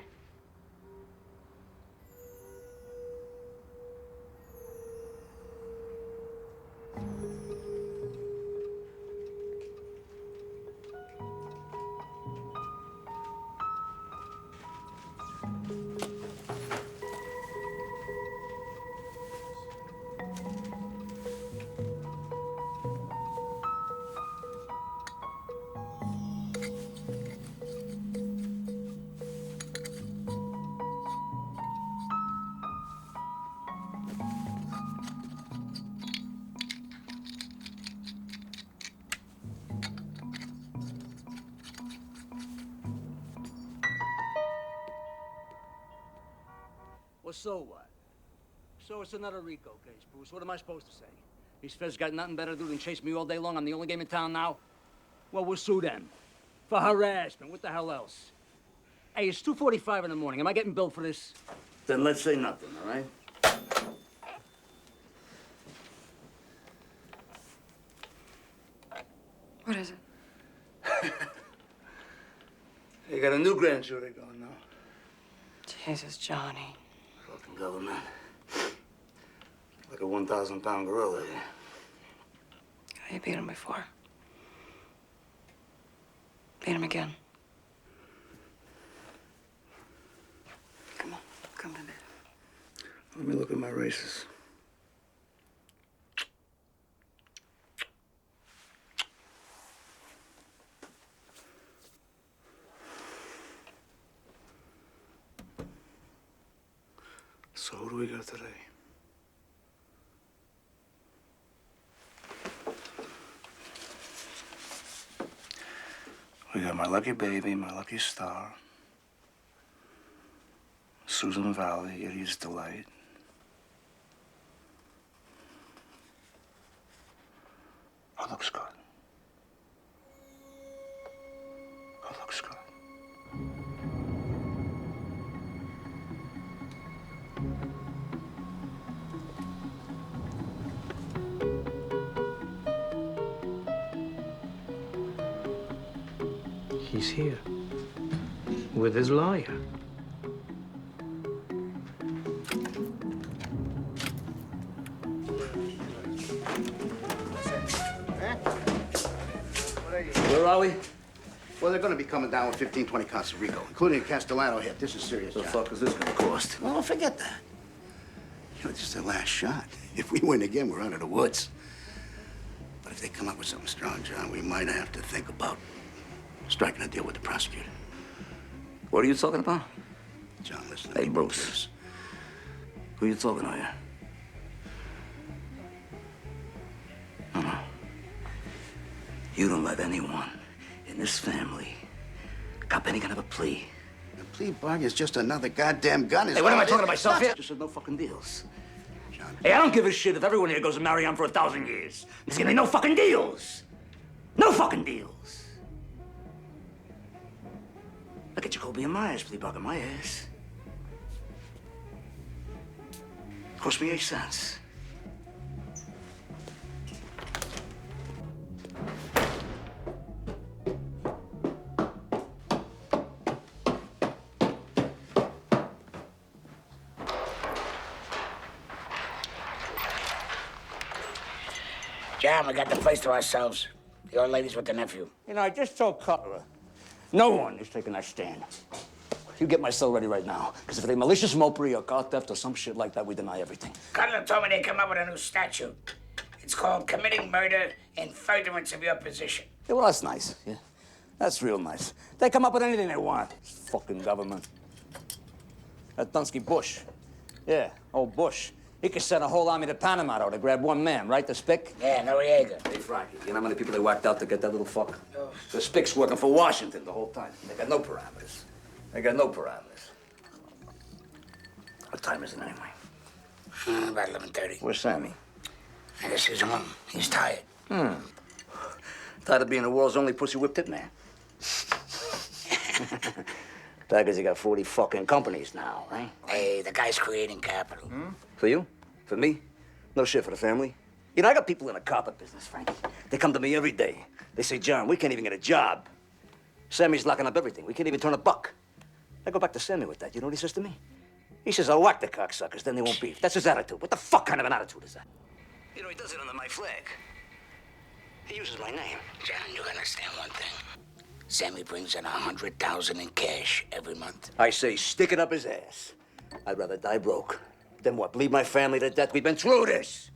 Speaker 15: Well, so what? So it's another RICO case, Bruce. What am I supposed to say? These feds got nothing better to do than chase me all day long. I'm the only game in town now. Well, we'll sue them. For harassment. What the hell else? Hey, it's 2:45 in the morning. Am I getting billed for this?
Speaker 14: Then let's say nothing, all right?
Speaker 2: What is it?
Speaker 14: You got a new grand jury going now.
Speaker 2: Jesus, Johnny.
Speaker 14: Fucking government. Like a 1,000-pound gorilla here.
Speaker 2: You beat him before. Beat him again. Come on, come to me.
Speaker 14: Let me look at my races. So who do we got today? We got my lucky baby, my lucky star, Susan Valley, Idiot's Delight. Oh, looks good. Oh, looks good.
Speaker 6: He's here. With his lawyer.
Speaker 24: Where are we? Well, they're going to be coming down with 15, 20 counts of RICO, including a Castellano hit. This is serious.
Speaker 14: What the fuck is this gonna cost?
Speaker 24: Well, forget that. You know, this is their last shot. If we win again, we're out of the woods. But if they come up with something strong, John, we might have to think about striking a deal with the prosecutor.
Speaker 15: What are you talking about?
Speaker 24: John, listen.
Speaker 15: Hey, Bruce. Who you talking to here? No. You don't let anyone in this family cop any kind of a plea.
Speaker 24: A plea bargain is just another goddamn gun.
Speaker 15: Hey, what am I talking to myself here? Just said no fucking deals.
Speaker 24: John.
Speaker 15: Hey, I don't give a shit if everyone here goes to marry on for 1,000 years. There's gonna be no fucking deals. No fucking deals. Look at Jacoby and Myers plea bargain my ass. Cost me 8 cents.
Speaker 14: John, we got the place to ourselves. The old lady's with the nephew.
Speaker 15: You know, I just told Cutler, no one is taking that stand. You get my cell ready right now, because if they malicious mopery or car theft or some shit like that, we deny everything.
Speaker 14: Cutler told me they come up with a new statute. It's called committing murder in furtherance of your position.
Speaker 15: Yeah, well, that's nice, yeah. That's real nice. They come up with anything they want. Fucking government. That Dunsky Bush. Yeah, old Bush. He could send a whole army to Panama, though, to grab one man, right? The Spick?
Speaker 14: Yeah, Noriega.
Speaker 15: Hey, Frankie, you know how many people they whacked out to get that little fuck? The Spick's working for Washington the whole time. They got no parameters. They got no parameters. What time is it, anyway?
Speaker 14: About 11:30.
Speaker 15: Where's Sammy?
Speaker 14: I guess he's home. He's tired.
Speaker 15: Tired of being the world's only pussy whipped hitman. Because you got 40 fucking companies now, right?
Speaker 14: Hey, the guy's creating capital.
Speaker 15: For you? For me? No shit for the family. You know, I got people in the carpet business, Frankie. They come to me every day. They say, John, we can't even get a job. Sammy's locking up everything. We can't even turn a buck. I go back to Sammy with that. You know what he says to me? He says, I'll whack the cocksuckers, then they won't beef. That's his attitude. What the fuck kind of an attitude is that? You know, he does it under my flag. He uses my name.
Speaker 14: John, you understand one thing. Sammy brings in $100,000 in cash every month.
Speaker 15: I say, stick it up his ass. I'd rather die broke than what? Bleed my family to death? We've been through this.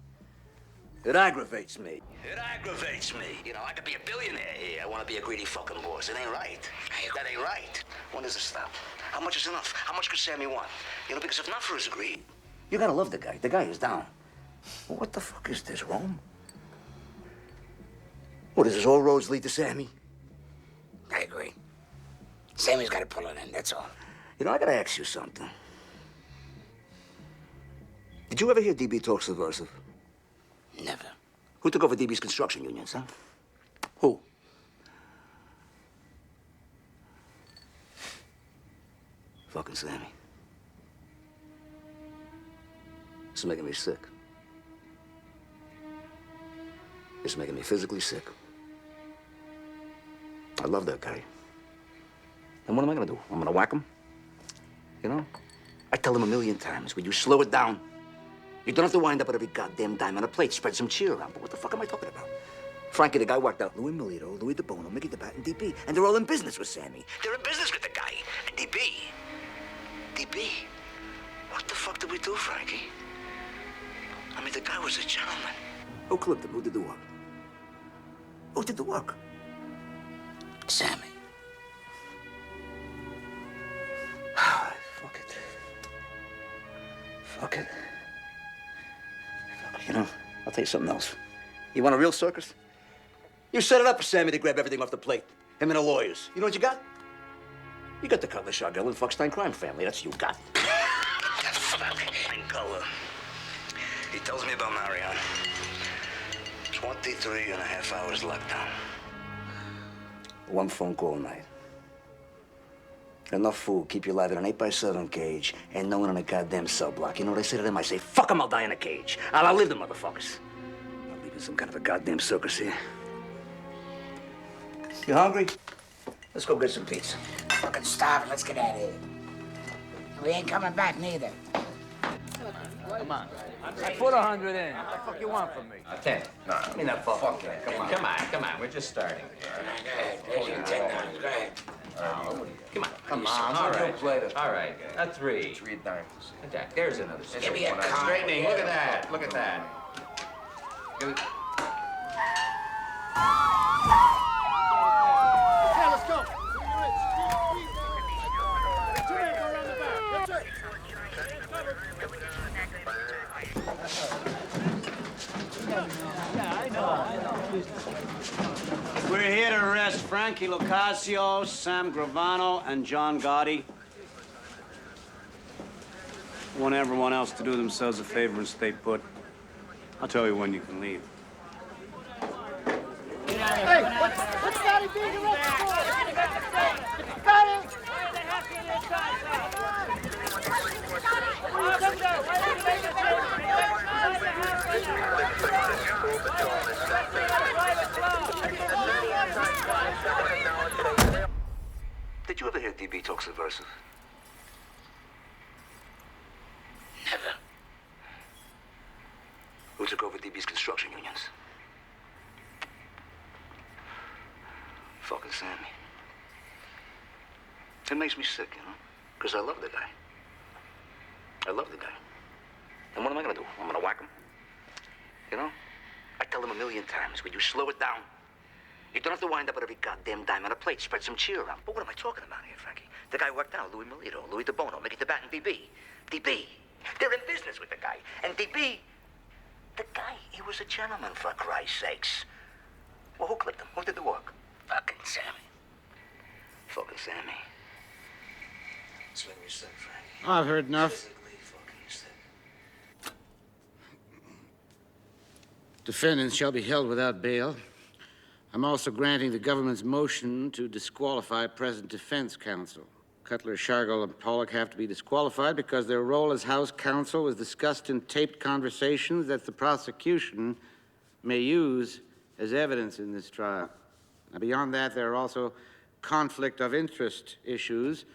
Speaker 15: It aggravates me. It aggravates me. You know, I could be a billionaire here. I want to be a greedy fucking boss. It ain't right. That ain't right. When does it stop? How much is enough? How much could Sammy want? You know, because if not for his greed, you gotta love the guy. The guy is down. Well, what the fuck is this, Rome? What is this? All roads lead to Sammy?
Speaker 14: I agree. Sammy's got to pull it in, that's all.
Speaker 15: You know, I gotta ask you something. Did you ever hear DB talk subversive?
Speaker 14: Never.
Speaker 15: Who took over DB's construction unions, huh? Who? Fucking Sammy. It's making me sick. It's making me physically sick. I love that guy. And what am I gonna do? I'm gonna whack him? You know? I tell him a million times, will you slow it down? You don't have to wind up with every goddamn dime on a plate. Spread some cheer around. But what the fuck am I talking about? Frankie, the guy whacked out Louis Milito, Louis DeBono, Mickey DeBat, and DB. And they're all in business with Sammy. They're in business with the guy. And DB. What the fuck did we do, Frankie? I mean, the guy was a gentleman. Who clipped him? Who did the work? Who did the work?
Speaker 14: Sammy.
Speaker 15: Fuck it. Fuck it. You know, I'll tell you something else. You want a real circus? You set it up for Sammy to grab everything off the plate. Him and the lawyers. You know what you got? You got the Cutler, Chargell, and Fuckstein crime family. That's what you got. And Cullen. He tells me about Marion. 23 and a half hours lockdown. One phone call a night. Enough food, keep you alive in an 8x7 cage, and no one in a goddamn cell block. You know what I say to them? I say, fuck them, I'll die in a cage. I'll outlive the motherfuckers. I'm leaving some kind of a goddamn circus here. You hungry? Let's go get some pizza.
Speaker 14: Fucking starving. Let's get out of here. We ain't coming back neither.
Speaker 15: Come on. I put 100 in. What the fuck you want from me?
Speaker 11: 10.
Speaker 15: No, I mean that fuck it.
Speaker 11: Come on. We're just starting.
Speaker 14: There's your $10. Go ahead.
Speaker 11: Come on.
Speaker 15: All right.
Speaker 11: All right. A 3.
Speaker 21: 3 dimes.
Speaker 11: Okay. There's another 6.
Speaker 14: Give me a card.
Speaker 11: Straightening. Look at that. Look at that. Give it.
Speaker 21: Okay, let's go.
Speaker 12: We're here to arrest Frankie Lucasio, Sam Gravano, and John Gotti. I want everyone else to do themselves a favor and stay put. I'll tell you when you can leave.
Speaker 21: Hey, what's Gotti being arrested for? Gotti!
Speaker 15: Did you ever hear DB talk subversive?
Speaker 14: Never.
Speaker 15: Who took over DB's construction unions? Fucking Sammy. It makes me sick, you know? Because I love the guy. I love the guy. And what am I gonna do? I'm gonna whack him? You know? I tell him a million times, will you slow it down? You don't have to wind up with every goddamn dime on a plate. Spread some cheer around. But what am I talking about here, Frankie? The guy worked out Louis Milito, Louis DeBono, Mickey DeBat, and DB. DB.
Speaker 14: They're in business with the guy. And DB, the guy, he was a gentleman, for Christ's sakes. Well, who clipped him? Who did the work? Fucking Sammy. Fucking Sammy. That's what you said, Frank.
Speaker 5: I've heard enough. Defendants shall be held without bail. I'm also granting the government's motion to disqualify present defense counsel. Cutler, Shargle, and Pollock have to be disqualified because their role as House counsel was discussed in taped conversations that the prosecution may use as evidence in this trial. Now, beyond that, there are also conflict of interest issues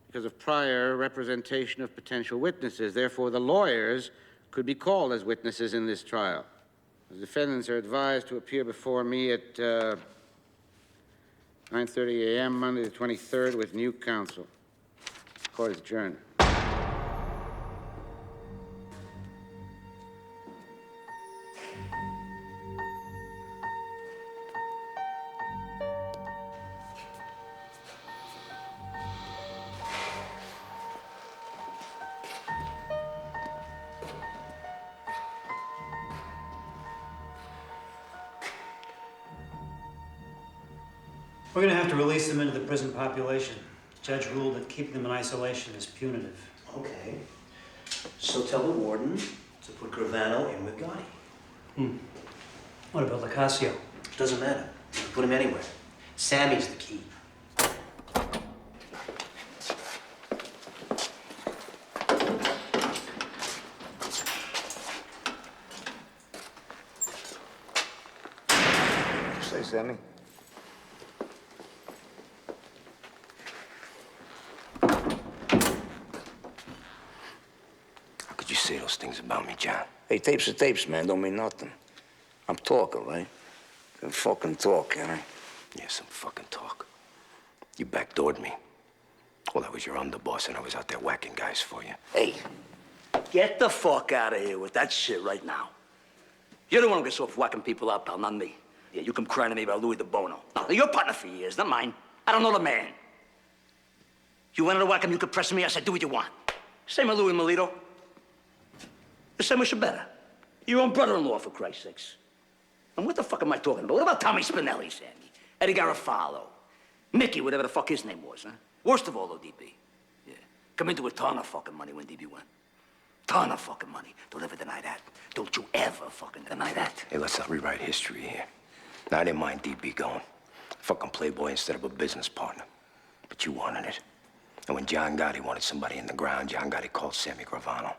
Speaker 5: because of prior representation of potential witnesses. Therefore, the lawyers could be called as witnesses in this trial. The defendants are advised to appear before me at 9:30 a.m. Monday the 23rd with new counsel. Court is adjourned.
Speaker 8: We're going to have to release them into the prison population. Judge ruled that keeping them in isolation is punitive.
Speaker 1: Okay. So tell the warden to put Gravano in with Gotti.
Speaker 8: What about Lacasio?
Speaker 1: Doesn't matter. You can put him anywhere. Sammy's the key.
Speaker 14: What'd you say, Sammy?
Speaker 17: Could you say those things about me, John?
Speaker 14: Hey, tapes are tapes, man. Don't mean nothing. I'm talking, right? Can fucking talk, can I?
Speaker 17: Yeah, some fucking talk. You backdoored me. Well, I was your underboss, and I was out there whacking guys for you.
Speaker 14: Hey, get the fuck out of here with that shit right now. You're the one who gets off whacking people up, pal, not me. Yeah, you come crying to me about Louis the Bono. No, you're a partner for years, not mine. I don't know the man. You wanted to whack him, you could press me. I said, do what you want. Same with Louis Melito. The same with Shabetta. Your own brother-in-law, for Christ's sakes. And what the fuck am I talking about? What about Tommy Spinelli, Sammy? Eddie Garofalo? Mickey, whatever the fuck his name was, huh? Worst of all, though, DB. Yeah. Come into a ton of fucking money when DB went. Ton of fucking money. Don't ever deny that. Don't you ever fucking deny that.
Speaker 17: Hey, let's not rewrite history here. Now, I didn't mind DB going. Fucking playboy instead of a business partner. But you wanted it. And when John Gotti wanted somebody in the ground, John Gotti called Sammy Gravano.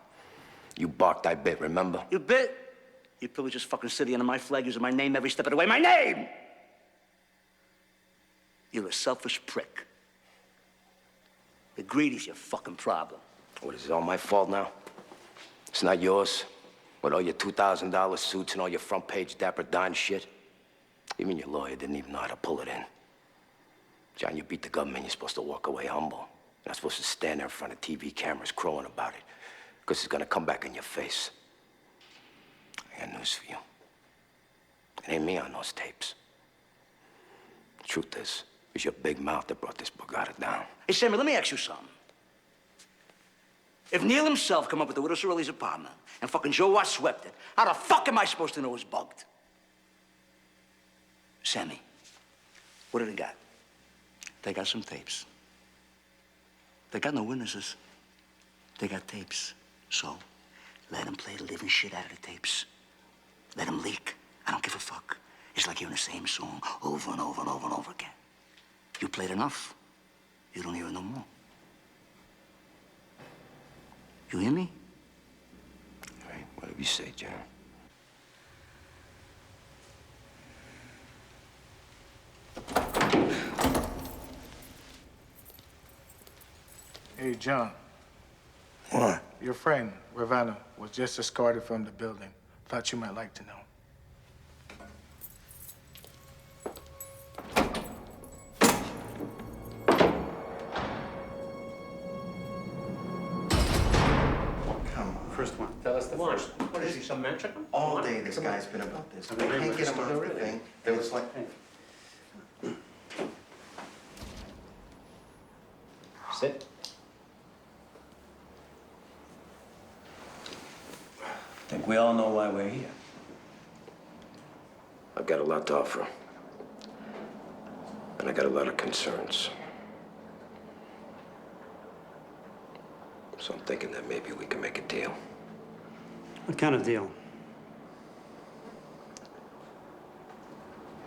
Speaker 17: You barked, I bit, remember?
Speaker 14: You bit? You probably just fucking sitting under my flag using my name every step of the way. My name! You're a selfish prick. The greedy's your fucking problem.
Speaker 17: What, is it all my fault now? It's not yours? With all your $2,000 suits and all your front-page Dapper Dan shit? Even your lawyer didn't even know how to pull it in. John, you beat the government, you're supposed to walk away humble. You're not supposed to stand there in front of TV cameras crowing about it, because it's gonna come back in your face. I got news for you. It ain't me on those tapes. The truth is, it was your big mouth that brought this Bugatti down.
Speaker 14: Hey, Sammy, let me ask you something. If Neil himself come up with the Widow Sorelli's apartment and fucking Joe Watt swept it, how the fuck am I supposed to know it's bugged? Sammy, what do they got? They got some tapes. They got no witnesses. They got tapes. So, let them play the living shit out of the tapes. Let them leak. I don't give a fuck. It's like hearing the same song over and over and over and over again. You played enough, you don't hear it no more. You hear me?
Speaker 17: All right, whatever you say, John.
Speaker 10: Hey, John.
Speaker 24: What?
Speaker 10: Your friend, Ravana, was just escorted from the building. Thought you might like to know.
Speaker 8: First one. Tell us the first one. What is he, some Mexican?
Speaker 20: All day this guy's been about this. We can't get him off the thing. It was like...
Speaker 8: Sit.
Speaker 9: think we all know why we're here.
Speaker 17: I've got a lot to offer. And I got a lot of concerns. So I'm thinking that maybe we can make a deal.
Speaker 8: What kind of deal?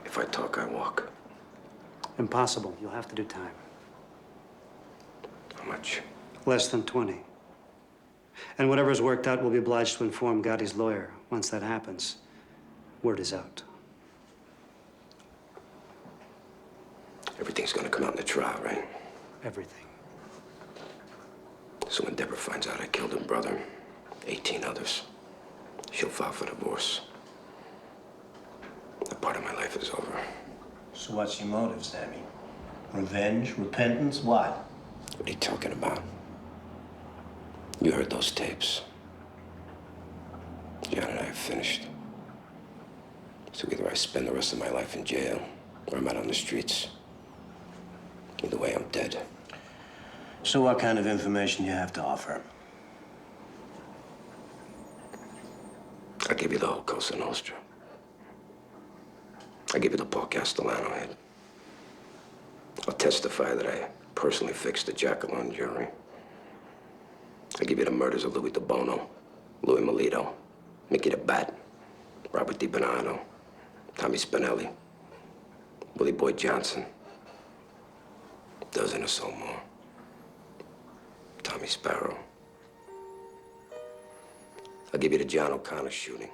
Speaker 17: If I talk, I walk.
Speaker 8: Impossible. You'll have to do time.
Speaker 17: How much?
Speaker 8: Less than 20. And whatever's worked out, we'll be obliged to inform Gotti's lawyer. Once that happens, word is out.
Speaker 17: Everything's gonna come out in the trial, right?
Speaker 8: Everything.
Speaker 17: So when Deborah finds out I killed her brother, 18 others, she'll file for divorce. That part of my life is over.
Speaker 9: So what's your motive, Sammy? Revenge? Repentance? What?
Speaker 17: What are you talking about? You heard those tapes. John and I have finished. So either I spend the rest of my life in jail, or I'm out on the streets. Either way, I'm dead.
Speaker 9: So what kind of information you have to offer?
Speaker 17: I'll give you the whole Cosa Nostra. I'll give you the Paul Castellano head. I'll testify that I personally fixed the Jackalone jury. I'll give you the murders of Louis DeBono, Louis Melito, Mickey the Bat, Robert DiBernardo, Tommy Spinelli, Willie Boy Johnson. A dozen or so more. Tommy Sparrow. I'll give you the John O'Connor shooting.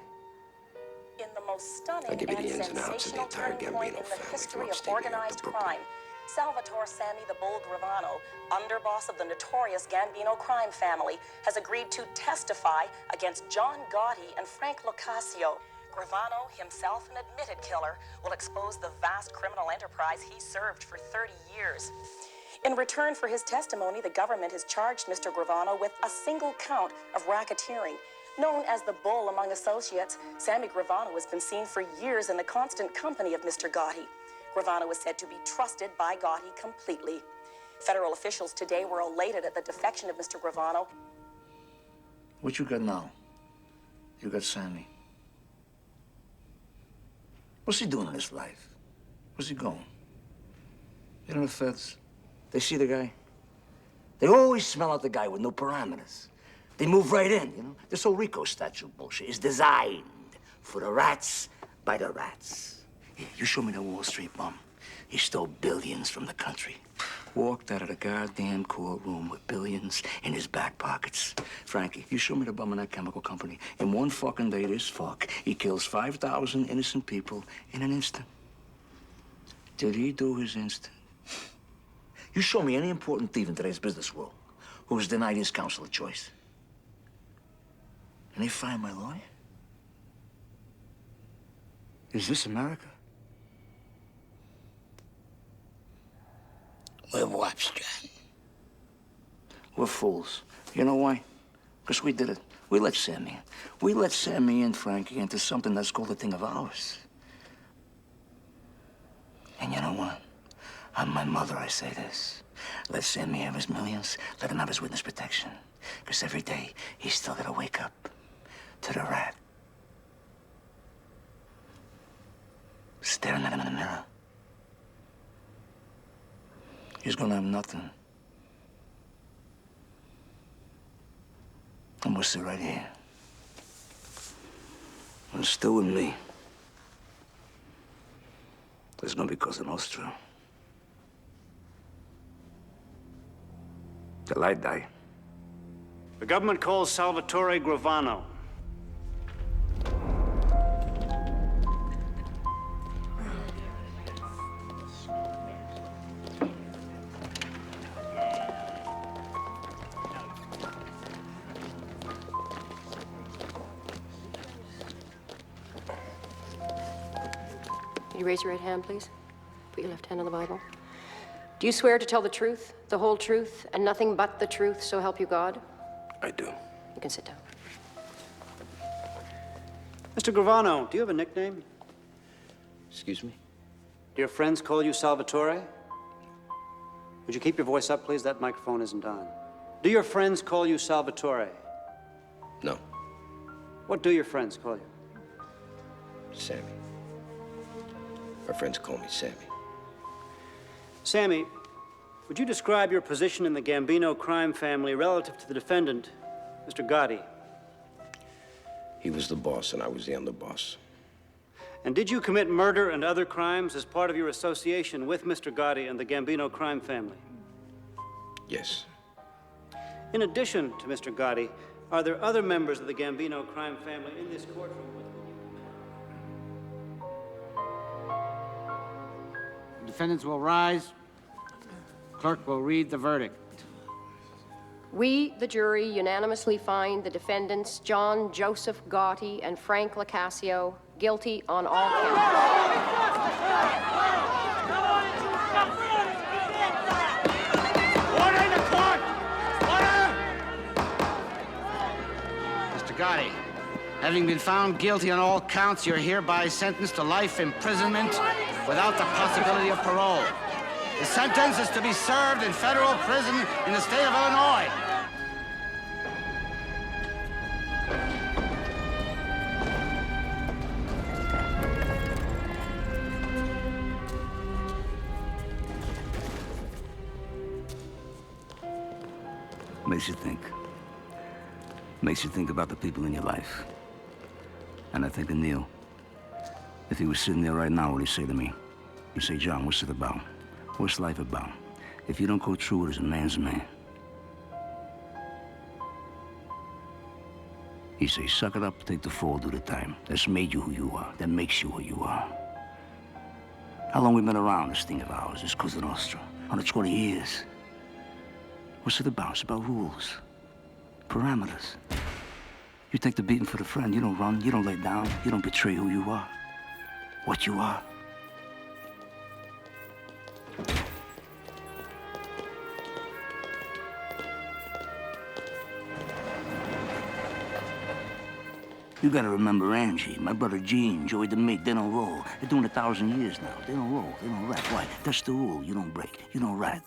Speaker 13: In the most stunning
Speaker 17: I'll give you the
Speaker 13: and
Speaker 17: ins and outs of the
Speaker 13: sensational
Speaker 17: entire
Speaker 13: turning point
Speaker 17: Gambino
Speaker 13: in the
Speaker 17: family
Speaker 13: history
Speaker 17: from
Speaker 13: of
Speaker 17: upstate New York to
Speaker 13: organized
Speaker 17: Brooklyn.
Speaker 13: crime, Salvatore Sammy the Bull Gravano, underboss of the notorious Gambino crime family, has agreed to testify against John Gotti and Frank Locascio. Gravano, himself an admitted killer, will expose the vast criminal enterprise he served for 30 years. In return for his testimony, the government has charged Mr. Gravano with a single count of racketeering. Known as the Bull among associates, Sammy Gravano has been seen for years in the constant company of Mr. Gotti. Gravano is said to be trusted by Gotti completely. Federal officials today were elated at the defection of Mr. Gravano.
Speaker 24: What you got now? You got Sammy. What's he doing in his life? Where's he going? You know the feds? They see the guy. They always smell out the guy with no parameters. They move right in, you know? This whole Rico statute bullshit is designed for the rats by the rats. Yeah, you show me the Wall Street bum. He stole billions from the country. Walked out of the goddamn courtroom with billions in his back pockets. Frankie, you show me the bum in that chemical company. In one fucking day, this fuck, he kills 5,000 innocent people in an instant. Did he do his instant? You show me any important thief in today's business world who was denied his counsel of choice. And they fire my lawyer? Is this America? We're wops, John. We're fools. You know why? Because we did it. We let Sammy in. We let Sammy and Frankie into something that's called a thing of ours. And you know what? On my mother, I say this. Let Sammy have his millions. Let him have his witness protection. Because every day, he's still got to wake up to the rat. Staring at him in the mirror. He's gonna have nothing. And we'll sit right here. And still with me. There's gonna be Cosa Nostra. Till I die.
Speaker 8: The government calls Salvatore Gravano.
Speaker 18: Could you raise your right hand, please? Put your left hand on the Bible. Do you swear to tell the truth, the whole truth, and nothing but the truth, so help you God?
Speaker 17: I do.
Speaker 18: You can sit down.
Speaker 8: Mr. Gravano, do you have a nickname?
Speaker 17: Excuse me?
Speaker 8: Do your friends call you Salvatore? Would you keep your voice up, please? That microphone isn't on. Do your friends call you Salvatore?
Speaker 17: No.
Speaker 8: What do your friends call you?
Speaker 17: Sammy. My friends call me Sammy.
Speaker 8: Sammy, would you describe your position in the Gambino crime family relative to the defendant, Mr. Gotti?
Speaker 17: He was the boss and I was the underboss.
Speaker 8: And did you commit murder and other crimes as part of your association with Mr. Gotti and the Gambino crime family?
Speaker 17: Yes.
Speaker 8: In addition to Mr. Gotti, are there other members of the Gambino crime family in this courtroom with whom you...
Speaker 5: Defendants will rise. Clerk will read the verdict.
Speaker 18: We, the jury, unanimously find the defendants John Joseph Gotti and Frank Locascio guilty on all counts.
Speaker 21: Order in the court! Order!
Speaker 5: Mr. Gotti, having been found guilty on all counts, you're hereby sentenced to life imprisonment without the possibility of parole. The sentence is to be served in federal prison in the state of Illinois.
Speaker 15: Makes you think. Makes you think about the people in your life. And I think of Neil. If he was sitting there right now, what would he say to me? He'd say, John, what's it about? What's life about? If you don't go through it as a man's man. He'd say, suck it up, take the fall, do the time. That's made you who you are. That makes you who you are. How long we been around, this thing of ours, this Cosa Nostra? 120 years. What's it about? It's about rules. Parameters. You take the beating for the friend. You don't run. You don't lay down. You don't betray who you are. What you are. You gotta remember Angie, my brother Gene, Joey DeMake. They don't roll. They're doing 1,000 years now. They don't roll. They don't rat. Why? That's the rule. You don't break. You don't rat.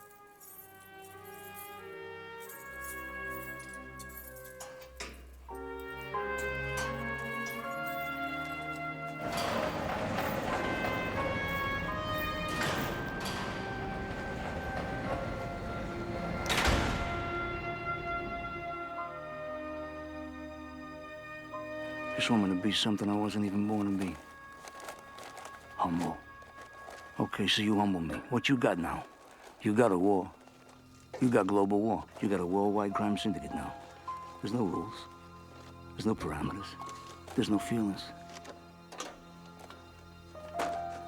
Speaker 15: This woman to be something I wasn't even born to be. Humble. Okay, so you humble me. What you got now? You got a war. You got global war. You got a worldwide crime syndicate now. There's no rules. There's no parameters. There's no feelings.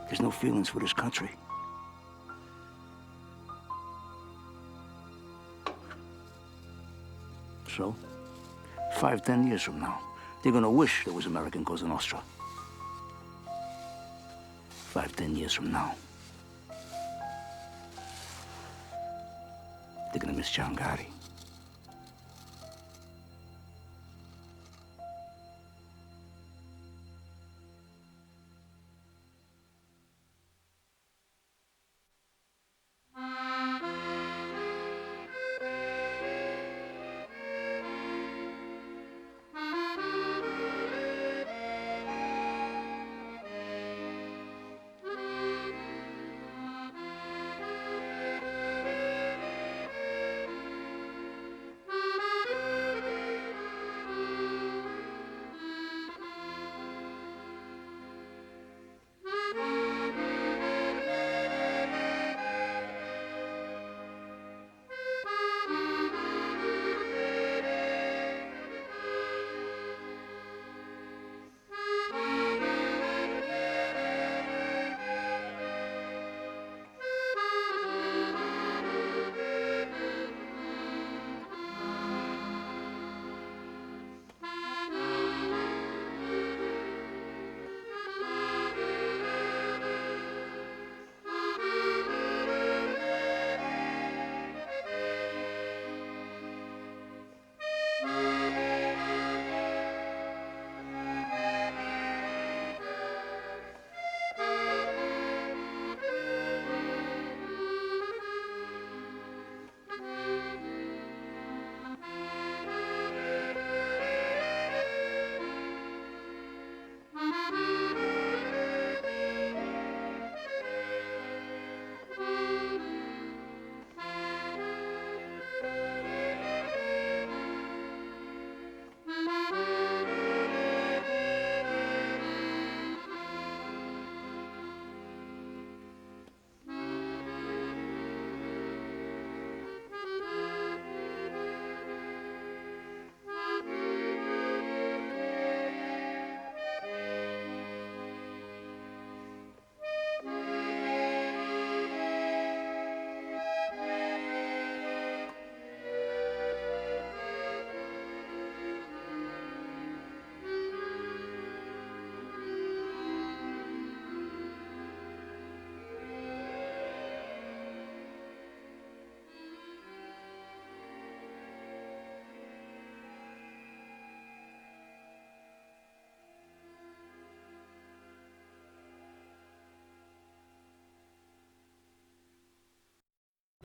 Speaker 15: There's no feelings for this country. So, 5, 10 years from now, they're gonna wish there was American Cosa Nostra. 5, 10 years from now, they're gonna miss John Gotti.